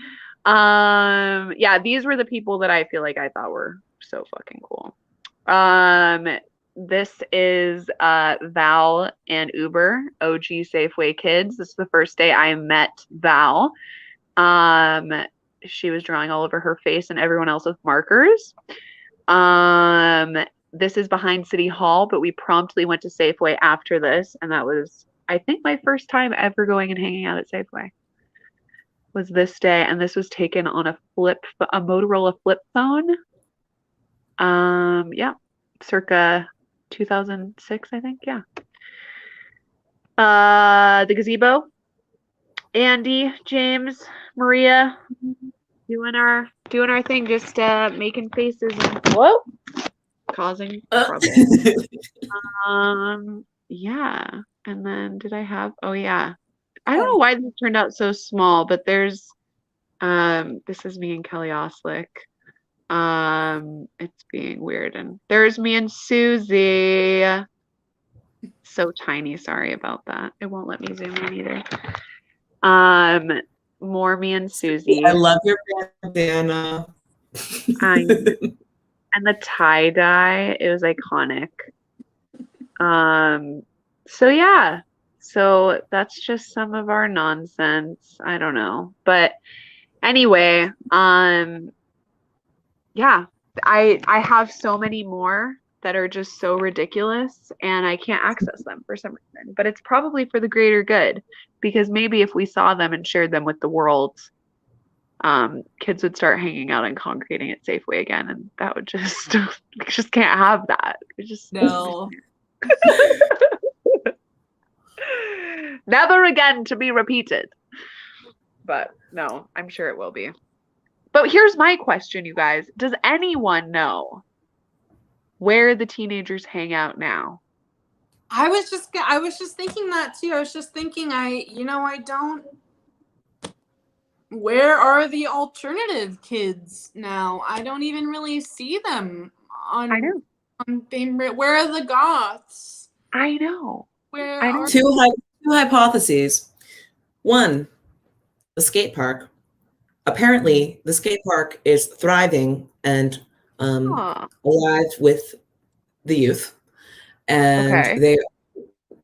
Yeah, these were the people that I feel like I thought were so fucking cool. This is Val and Uber, OG Safeway kids. This is the first day I met Val. She was drawing all over her face and everyone else with markers. This is behind City Hall, but we promptly went to Safeway after this, and that was, I think, my first time ever going and hanging out at Safeway. Was this day, and this was taken on a Motorola flip phone. Yeah, circa 2006, I think. Yeah. The gazebo. Andy, James, Maria, doing our thing, just making faces and whoa, causing trouble. Yeah, and then did I have? Oh yeah. I don't know why this turned out so small, but there's this is me and Kelly Oslick. It's being weird, and there's me and Susie. So tiny, sorry about that. It won't let me zoom in either. More me and Susie. I love your bandana. And the tie-dye, it was iconic. So yeah. So that's just some of our nonsense. I don't know. But anyway, yeah, I have so many more that are just so ridiculous and I can't access them for some reason. But it's probably for the greater good, because maybe if we saw them and shared them with the world, kids would start hanging out and congregating at Safeway again, and that would just we just can't have that. We just No. Never again to be repeated. But no, I'm sure it will be. But here's my question, you guys. Does anyone know where the teenagers hang out now? I was just thinking that too. I was just thinking I don't. Where are the alternative kids now? I don't even really see them on Bainbridge. Where are the goths? I know. Where are Two hypotheses. One, the skate park. Apparently, the skate park is thriving and alive with the youth. And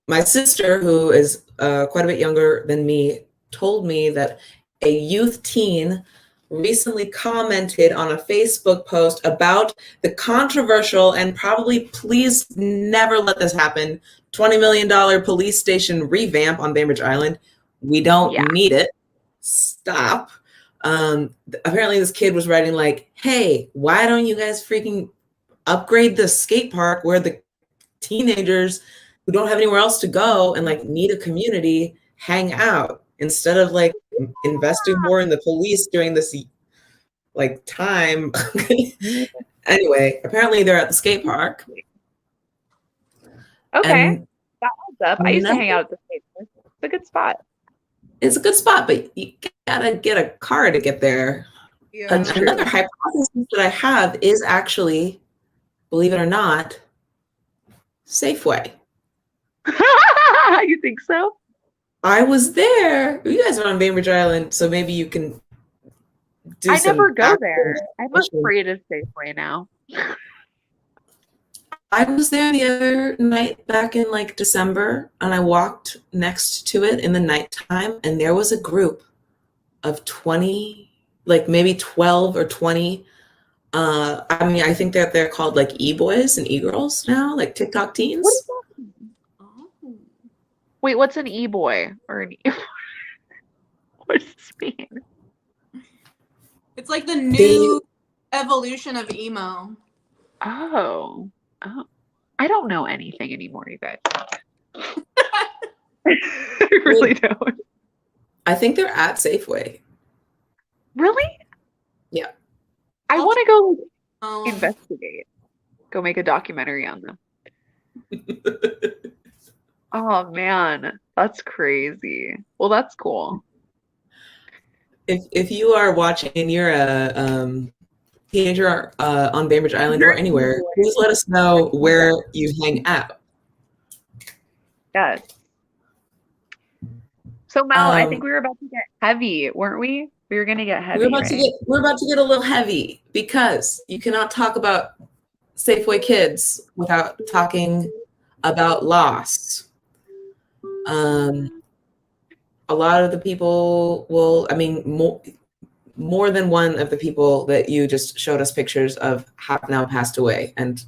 my sister, who is quite a bit younger than me, told me that a youth teen recently commented on a Facebook post about the controversial and probably please never let this happen $20 million police station revamp on Bainbridge Island. We don't need it. Stop. Apparently this kid was writing like, hey, why don't you guys freaking upgrade the skate park where the teenagers who don't have anywhere else to go and like need a community hang out instead of like investing more in the police during this like time. Anyway, apparently they're at the skate park. Okay, and that adds up. I used to hang out at the skate park. It's a good spot. It's a good spot, but you gotta get a car to get there. Yeah. Another hypothesis that I have is actually, believe it or not, Safeway. You think so? I was there. You guys are on Bainbridge Island, so maybe you can do I some never go actual there. I'm information. afraid of Safeway now. I was there the other night back in like December, and I walked next to it in the nighttime, and there was a group of 20, like maybe 12 or 20. I mean, I think that they're called like e-boys and e-girls now, like TikTok teens. Wait, what's an e-boy or an e? What does this mean? It's like the new evolution of emo. Oh, I don't know anything anymore, you guys. I really don't. I think they're at Safeway. Really? Yeah. I want to go investigate. Go make a documentary on them. Oh man, that's crazy. Well, that's cool. If you are watching and you're a teenager on Bainbridge Island or anywhere, please let us know where you hang out. Yes. So Mel, I think we were about to get heavy, weren't we? We were gonna get heavy. We're about to get a little heavy because you cannot talk about Safeway Kids without talking about loss. A lot of the people will, I mean, more than one of the people that you just showed us pictures of have now passed away, and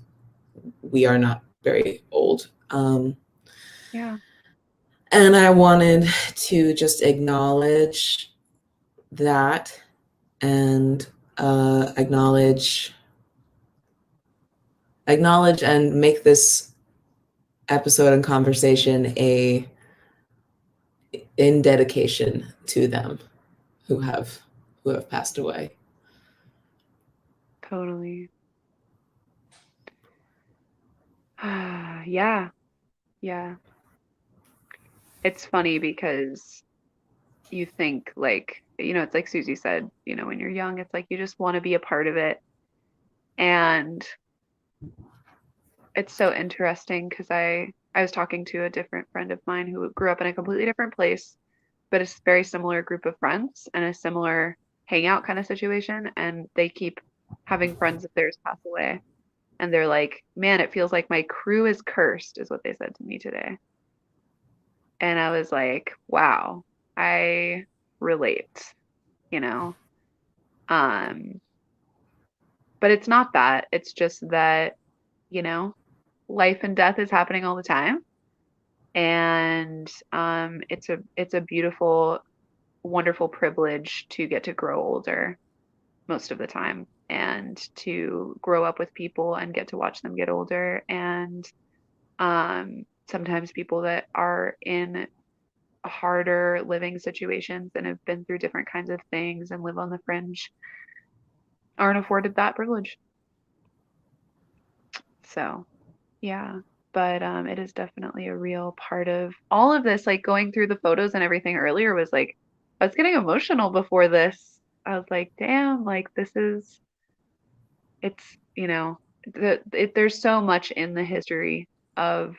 we are not very old. Yeah. And I wanted to just acknowledge that and acknowledge and make this episode and conversation in dedication to them who have passed away. Totally. Yeah. It's funny because you think like, it's like Susie said, when you're young, it's like you just want to be a part of it. And it's so interesting because I was talking to a different friend of mine who grew up in a completely different place, but a very similar group of friends and a similar hangout kind of situation. And they keep having friends of theirs pass away. And they're like, man, it feels like my crew is cursed, is what they said to me today. And I was like, wow, I relate, but it's not that. It's just that, life and death is happening all the time. And it's a beautiful, wonderful privilege to get to grow older most of the time and to grow up with people and get to watch them get older. And sometimes people that are in harder living situations and have been through different kinds of things and live on the fringe aren't afforded that privilege. So yeah, but it is definitely a real part of all of this. Like going through the photos and everything earlier was like, I was getting emotional before this. I was like, damn, like it's there's so much in the history of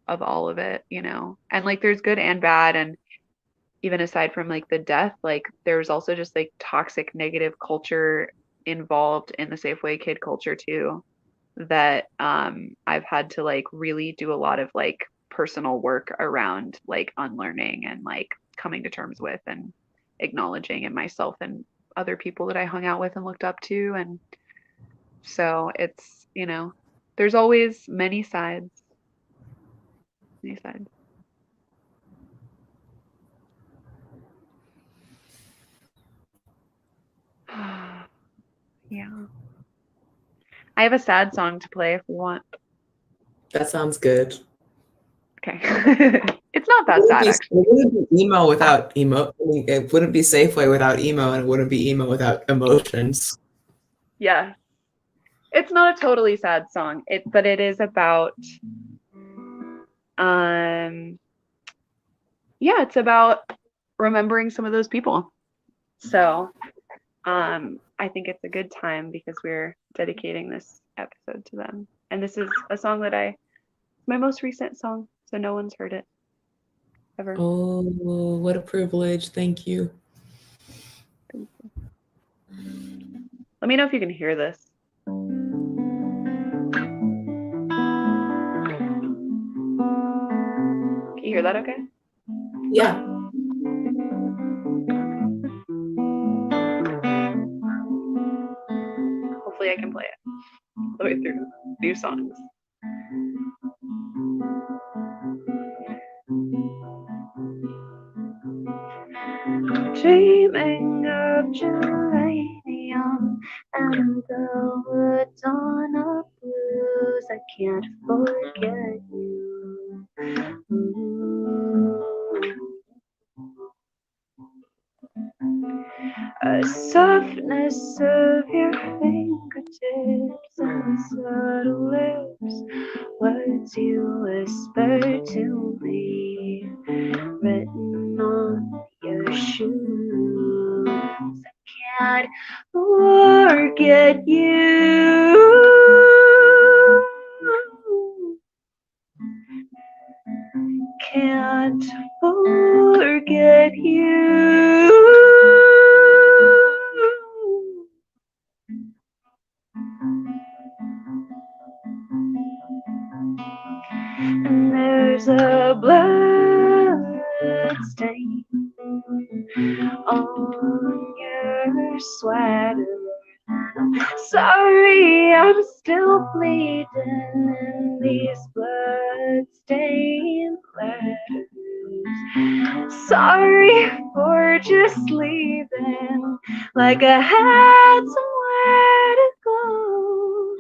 all of it, and like there's good and bad. And even aside from like the death, like there's also just like toxic negative culture involved in the Safeway Kid culture too, that I've had to like really do a lot of like personal work around like unlearning and like coming to terms with. And acknowledging in myself and other people that I hung out with and looked up to. And so it's, you know, there's always many sides. Many sides. Yeah. I have a sad song to play if we want. That sounds good. Okay. It's not that sad, actually. It wouldn't be emo without emo. I mean, it wouldn't be Safeway without emo, and it wouldn't be emo without emotions. Yeah. It's not a totally sad song, but it is about yeah, it's about remembering some of those people. So I think it's a good time because we're dedicating this episode to them. And this is a song that my most recent song, so no one's heard it ever. Oh, what a privilege. Thank you. Let me know if you can hear this. Can you hear that okay? Yeah. Hopefully I can play it all the way through new songs. Dreaming of geranium and the dawn of blues. I can't forget you. A softness of your fingertips and subtle lips, words you whisper to me, written on your shoes. I can't forget you. Can't forget you. And there's a blood stain on your sweater. Sorry, I'm still bleeding in these blood-stained letters. Sorry for just leaving like I had somewhere to go.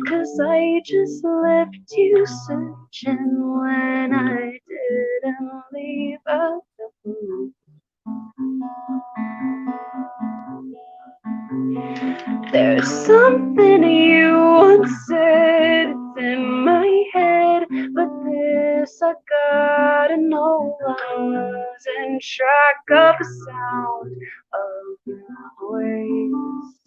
'Cause I just left you searching when I didn't leave alone. There's something you once said, it's in my head, but this I gotta know. I losing track of the sound of your voice.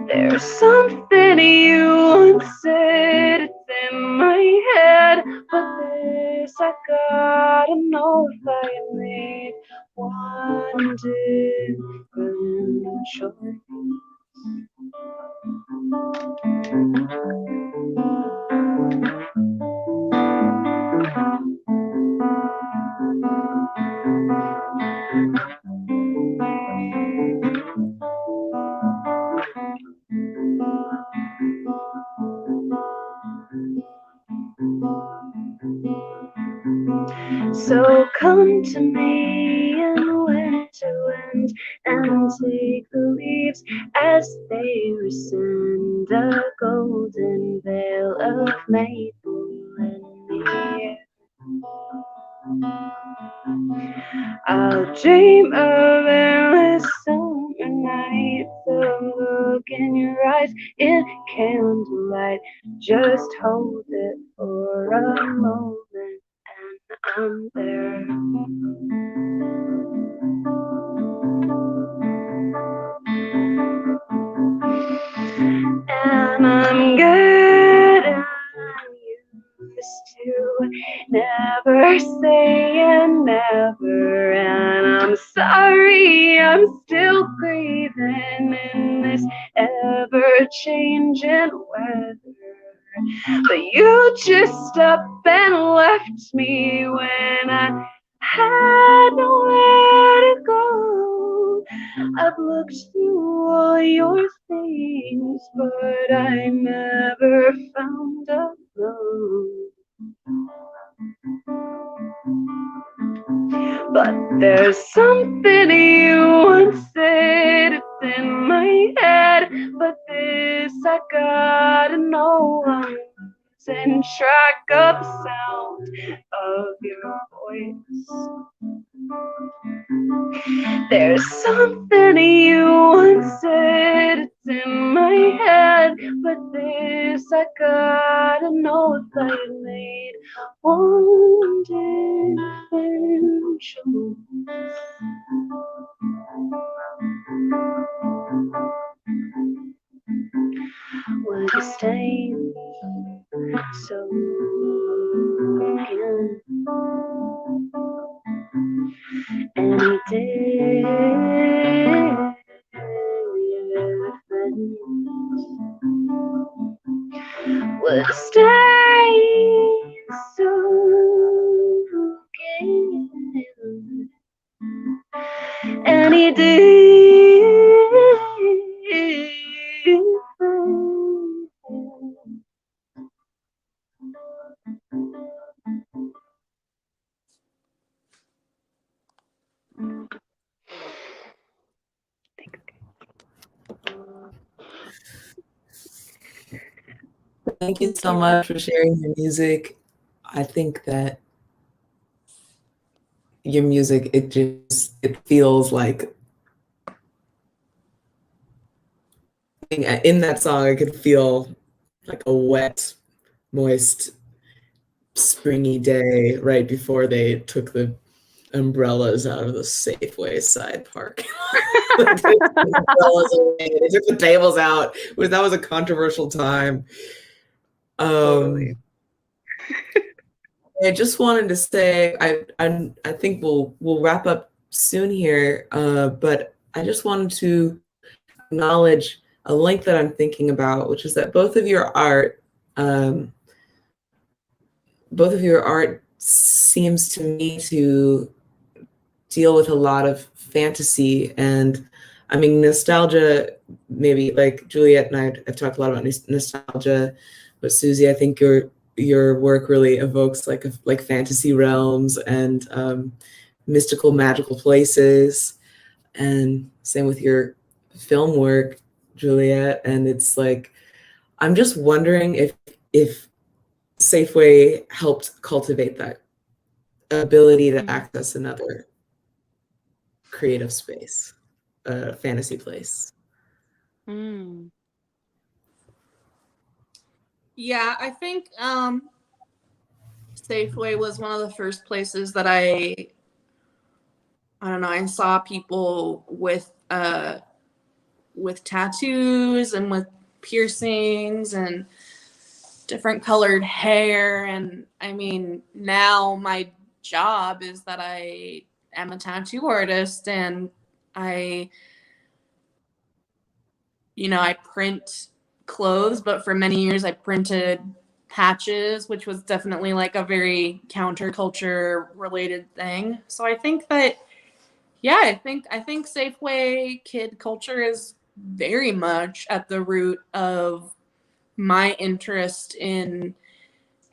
There's something you once said, it's in my head, but this I gotta know if I made one different choice. So come to me in winter wind and take the leaves as they rescind, a golden veil of maple in the air. I'll dream of endless summer nights, the look in your eyes in candlelight. Just hold it for a moment and I'm there. And I'm good and I'm used to never saying never. And I'm sorry I'm still grieving in this ever-changing weather. But you just up and left me when I had nowhere I've looked through all your things, but I never found a love. But there's something you once said, it's in my head, but this I gotta know. I'm losing track of the sound of your voice. There's something you once said, it's in my head, but this I gotta know if I made one different choice. Would you stay so again? And he did. Would stay so again. And he did. Thank you so much for sharing your music. I think that your music, it feels like in that song I could feel like a wet, moist, springy day right before they took the umbrellas out of the Safeway side park. They took the umbrellas away. They took the tables out. That was a controversial time. Totally. I just wanted to say, I think we'll wrap up soon here, but I just wanted to acknowledge a link that I'm thinking about, which is that both of your art seems to me to deal with a lot of fantasy. And I mean, nostalgia, maybe like Juliette and I have talked a lot about nostalgia, but Susie, I think your work really evokes like fantasy realms and mystical, magical places. And same with your film work, Juliette. And it's like, I'm just wondering if Safeway helped cultivate that ability to access another creative space, a fantasy place. Yeah, I think Safeway was one of the first places that I don't know, I saw people with tattoos and with piercings and different colored hair. And I mean, now my job is that I am a tattoo artist, and I print clothes, but for many years I printed patches, which was definitely like a very counterculture related thing. So I think that, yeah, I think Safeway Kid culture is very much at the root of my interest in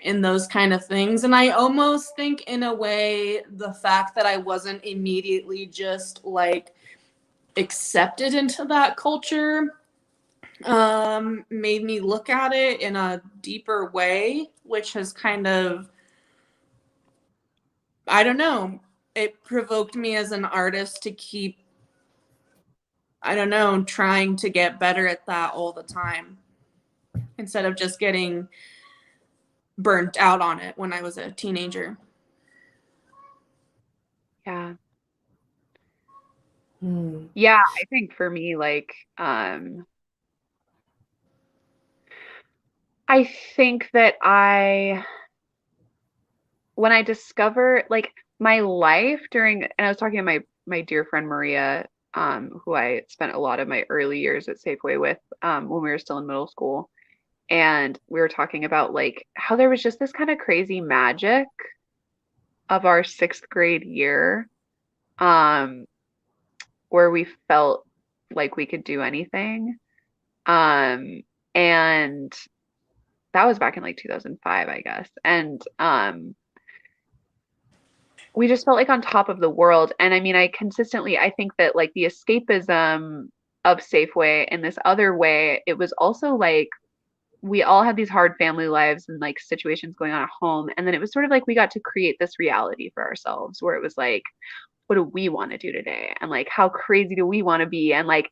those kind of things. And I almost think, in a way, the fact that I wasn't immediately just like accepted into that culture made me look at it in a deeper way, which has kind of, I don't know, it provoked me as an artist to keep, I don't know, trying to get better at that all the time, instead of just getting burnt out on it when I was a teenager. Yeah. Yeah, I think for me, like, I think that when I discover like my life during, and I was talking to my dear friend Maria, who I spent a lot of my early years at Safeway with, when we were still in middle school, and we were talking about like how there was just this kind of crazy magic of our 6th grade year, where we felt like we could do anything. And that was back in like 2005, I guess. And we just felt like on top of the world. And I mean, I think that like the escapism of Safeway in this other way, it was also like we all had these hard family lives and like situations going on at home. And then it was sort of like we got to create this reality for ourselves where it was like, what do we want to do today? And like, how crazy do we want to be? And like,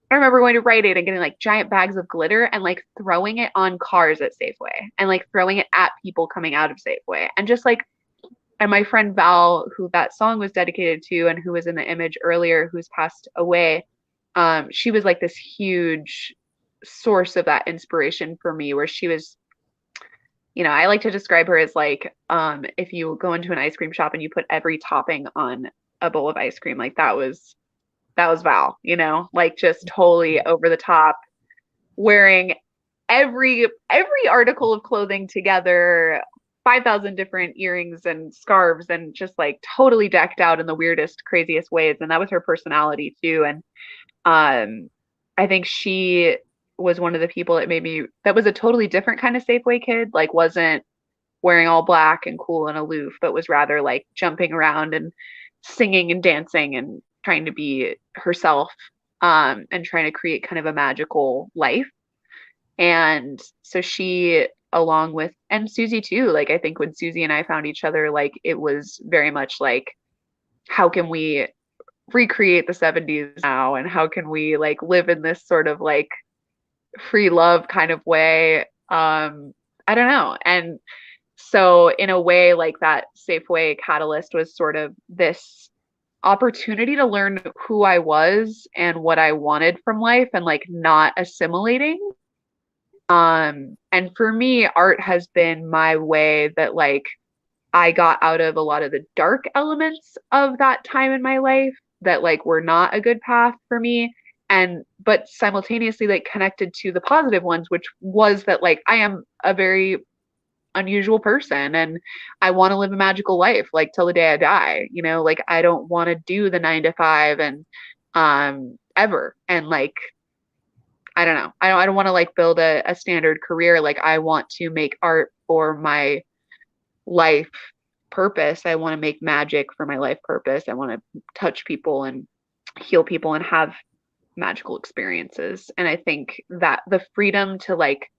I remember going to Rite Aid and getting like giant bags of glitter and like throwing it on cars at Safeway and like throwing it at people coming out of Safeway. And just like, and my friend Val, who that song was dedicated to and who was in the image earlier, who's passed away, she was like this huge source of that inspiration for me, where she was, you know, I like to describe her as like, if you go into an ice cream shop and you put every topping on a bowl of ice cream, like that was Val, you know, like just totally over the top, wearing every article of clothing together, 5,000 different earrings and scarves, and just like totally decked out in the weirdest, craziest ways. And that was her personality too. And I think she was one of the people that was a totally different kind of Safeway kid, like wasn't wearing all black and cool and aloof, but was rather like jumping around and singing and dancing and trying to be herself, and trying to create kind of a magical life. And so she, along with, and Susie too, like I think when Susie and I found each other, like it was very much like, how can we recreate the 70s now? And how can we like live in this sort of like free love kind of way? I don't know. And so in a way, like that Safeway catalyst was sort of this opportunity to learn who I was and what I wanted from life and like not assimilating. And for me, art has been my way that like I got out of a lot of the dark elements of that time in my life that like were not a good path for me. And but simultaneously like connected to the positive ones, which was that like I am a very unusual person and I want to live a magical life like till the day I die, you know, like I don't want to do the 9 to 5 and ever. And like I don't know. I don't want to like build a standard career. Like I want to make art for my life purpose. I want to make magic for my life purpose. I want to touch people and heal people and have magical experiences. And I think that the freedom to like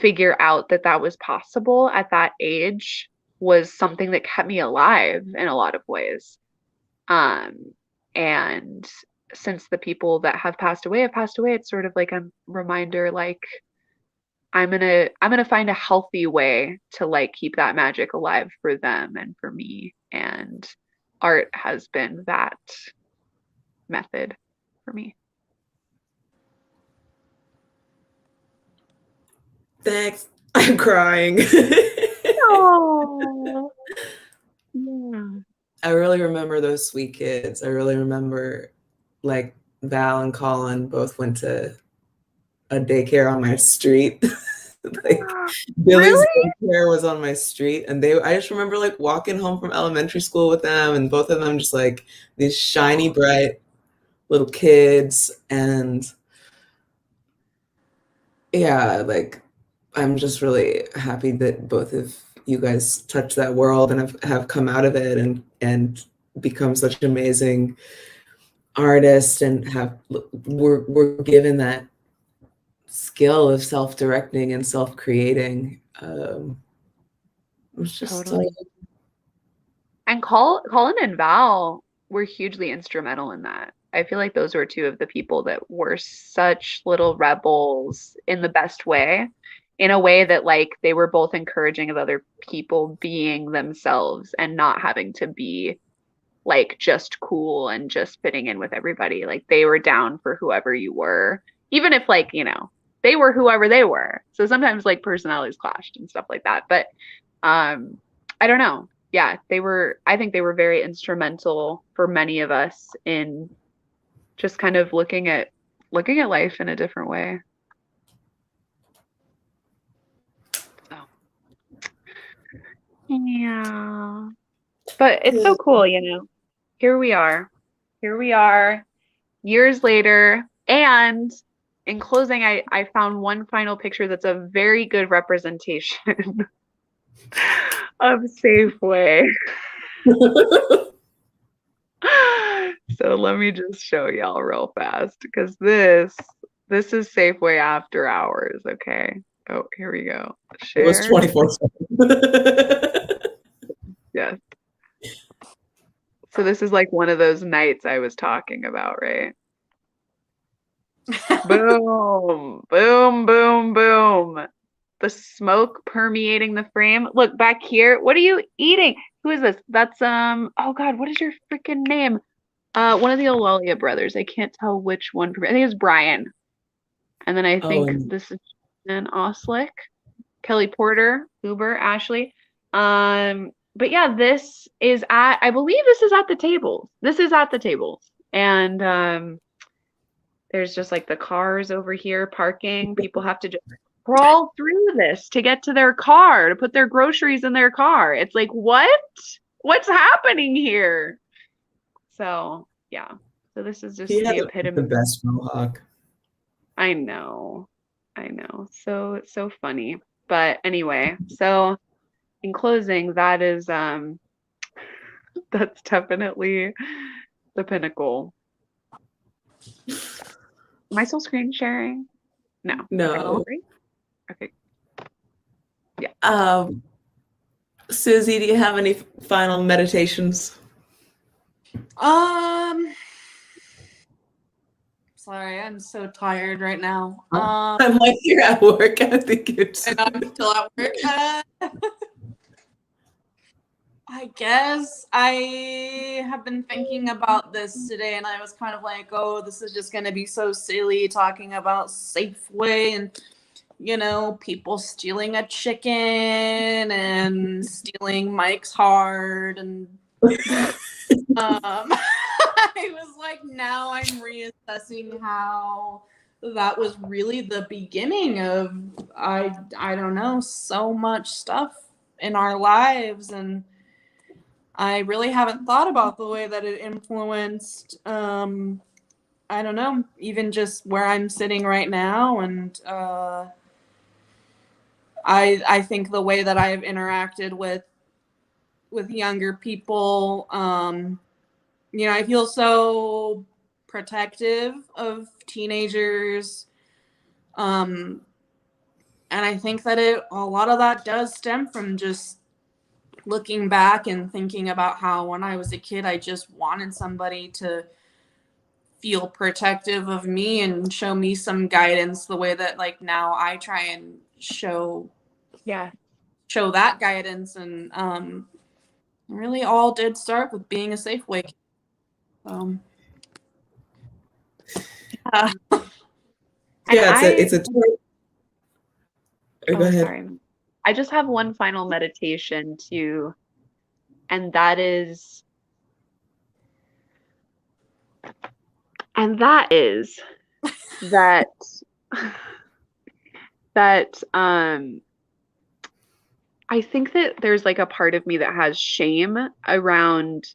figure out that that was possible at that age was something that kept me alive in a lot of ways. And since the people that have passed away, it's sort of like a reminder, like I'm gonna find a healthy way to like keep that magic alive for them and for me. And art has been that method for me. Thanks. I'm crying. Oh, yeah. I really remember those sweet kids. I really remember like Val and Colin both went to a daycare on my street. Like Billy's Really? daycare was on my street, and I just remember like walking home from elementary school with them, and both of them just like these shiny, bright little kids. And yeah, like I'm just really happy that both of you guys touched that world and have come out of it and become such amazing artists and we're given that skill of self-directing and self-creating. It's just Totally. And Colin and Val were hugely instrumental in that. I feel like those were two of the people that were such little rebels in the best way, in a way that like they were both encouraging of other people being themselves and not having to be like just cool and just fitting in with everybody. Like they were down for whoever you were, even if like, you know, they were whoever they were. So sometimes like personalities clashed and stuff like that. But I don't know. Yeah, I think they were very instrumental for many of us in just kind of looking at life in a different way. So yeah. But it's so cool, you know. Here we are here we are, years later. And in closing, I found one final picture that's a very good representation of Safeway. So let me just show y'all real fast because this is Safeway after hours. Okay. Oh, here we go. Share. It was 24/7. Yes. So this is like one of those nights I was talking about, right? Boom, boom, boom, boom. The smoke permeating the frame. Look back here. What are you eating? Who is this? That's oh God, what is your freaking name? One of the Olalia brothers. I can't tell which one. I think it's Brian. And then I think this is Jen Oslick, Kelly Porter, Uber, Ashley. But yeah, this is I believe this is at the tables. This is at the tables. And there's just like the cars over here parking. People have to just crawl through this to get to their car, to put their groceries in their car. It's like, what? What's happening here? So yeah. So this is just the epitome. The best mohawk. I know. So it's so funny. But anyway, so in closing, that is that's definitely the pinnacle. Am I still screen sharing? No. Okay. Yeah. Susie, do you have any final meditations? Sorry, I'm so tired right now. I'm like, you're at work. I think it's. And I'm still at work. I guess I have been thinking about this today, and I was kind of like, oh, this is just going to be so silly talking about Safeway and, people stealing a chicken and stealing Mike's heart. And I was like, now I'm reassessing how that was really the beginning of, I don't know, so much stuff in our lives. And I really haven't thought about the way that it influenced, I don't know, even just where I'm sitting right now. And I think the way that I've interacted with younger people, I feel so protective of teenagers. And I think that a lot of that does stem from just looking back and thinking about how when I was a kid, I just wanted somebody to feel protective of me and show me some guidance the way that like now I try and show that guidance. And really all did start with being a Safeway Kid. It's a go ahead. Sorry. I just have one final meditation too, and that is that I think that there's like a part of me that has shame around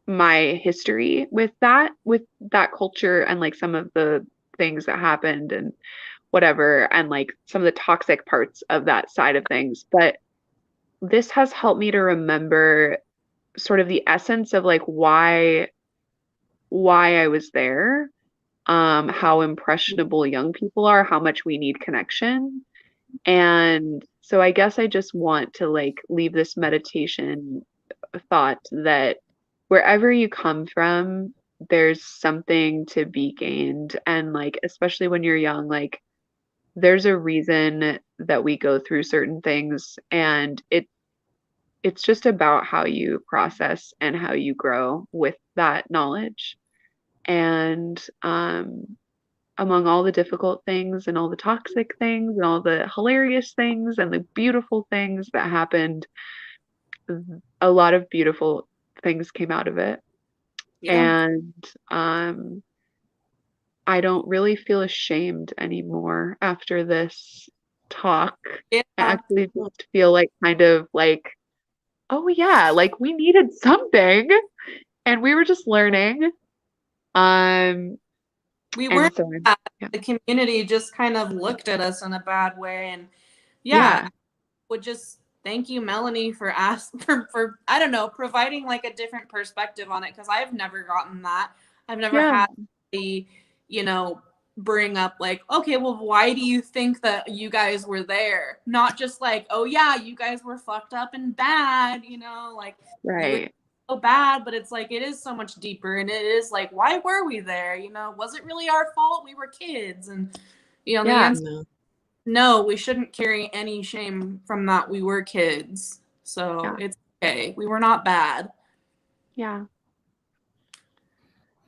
my history with that culture and like some of the things that happened and whatever, and like some of the toxic parts of that side of things. But this has helped me to remember sort of the essence of like why I was there, how impressionable young people are, how much we need connection. And so I guess I just want to like leave this meditation thought that wherever you come from, there's something to be gained. And like, especially when you're young, like there's a reason that we go through certain things, and it's just about how you process and how you grow with that knowledge. And among all the difficult things and all the toxic things and all the hilarious things and the beautiful things that happened, a lot of beautiful things came out of it. Yeah. And I don't really feel ashamed anymore after this talk. Yeah. I actually just feel like kind of like, oh yeah, like we needed something and we were just learning. We And weren't so bad. yeah. The community just kind of looked at us in a bad way. And Yeah. would just thank you, Melanie, for for I don't know, providing like a different perspective on it, because I've never gotten that. I've never Yeah. had the, you know, bring up like, okay, well, why do you think that you guys were there? Not just like, oh yeah, you guys were fucked up and bad, you know, like you were Right. so bad, but it's like it is so much deeper, and it is like, why were we there? You know, was it really our fault? We were kids, and you know, the Yeah. answer, no, we shouldn't carry any shame from that. We were kids, so Yeah. it's okay. We were not bad. Yeah.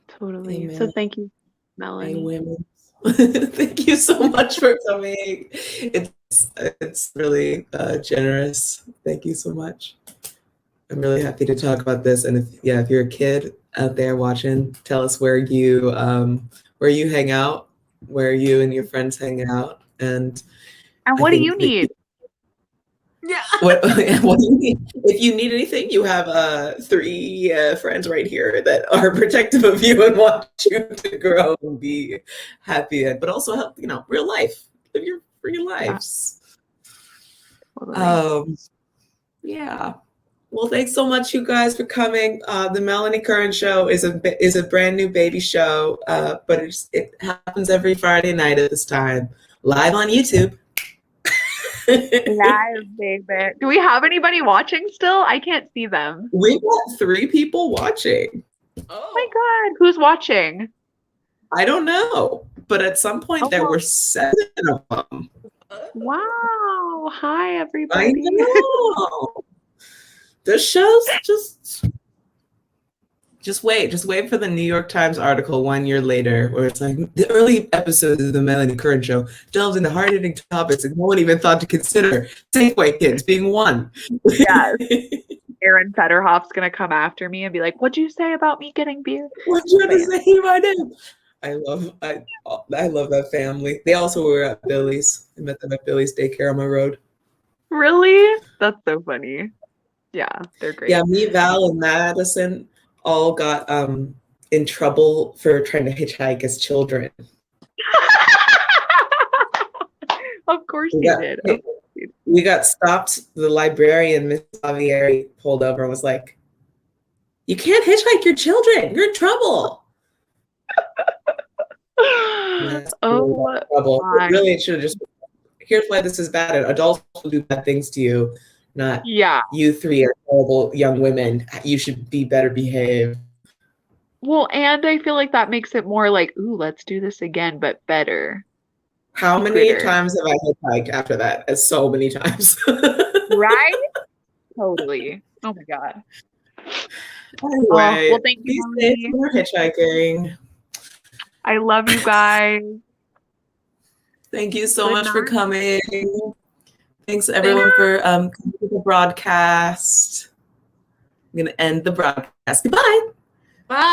Totally. So Amen. thank you, Hey, Melanie. women. Thank you so much for coming. It's really generous. Thank you so much. I'm really happy to talk about this. And if you're a kid out there watching, tell us where you hang out, where you and your friends hang out, and And I what do think you that need? Yeah. what do you need? If you need anything, you have 3 friends right here that are protective of you and want you to grow and be happy, but also help, real life, live your free lives. Totally. Yeah. Well, thanks so much, you guys, for coming. The Melanie Curran Show is a brand new baby show, but it happens every Friday night at this time, live on YouTube. Live, baby. Do we have anybody watching still? I can't see them. We've got 3 people watching. Oh my God. Who's watching? I don't know, but at some point there were 7 of them. Wow. Hi, I everybody. know. The show's just wait for the New York Times article 1 year later where it's like the early episodes of the Melanie Curran Show delved into hard-hitting topics that no one even thought to consider. Safeway Kids being one. Yes. Aaron Federhoff's going to come after me and be like, what'd you say about me getting beer? What'd you have to say my name? I love that family. They also were at Billy's. I met them at Billy's daycare on my road. Really? That's so funny. Yeah, they're great. Yeah, me, Val, and Madison all got in trouble for trying to hitchhike as children. Of course you did. We got stopped. The librarian, Miss Javieri, pulled over and was like, "You can't hitchhike your children. You're in trouble." Oh, trouble. Really, it should have just. Here's why this is bad. Adults will do bad things to you, not you 3 are horrible young women. You should be better behaved. Well, and I feel like that makes it more like, ooh, let's do this again, but better. How many times have I hitchhiked after that? So many times. Right? Totally. Oh my God. Anyway, well, thank you, Melanie, for hitchhiking. I love you guys. Thank you so much for coming. Thanks everyone for coming to the broadcast. I'm going to end the broadcast. Goodbye. Bye.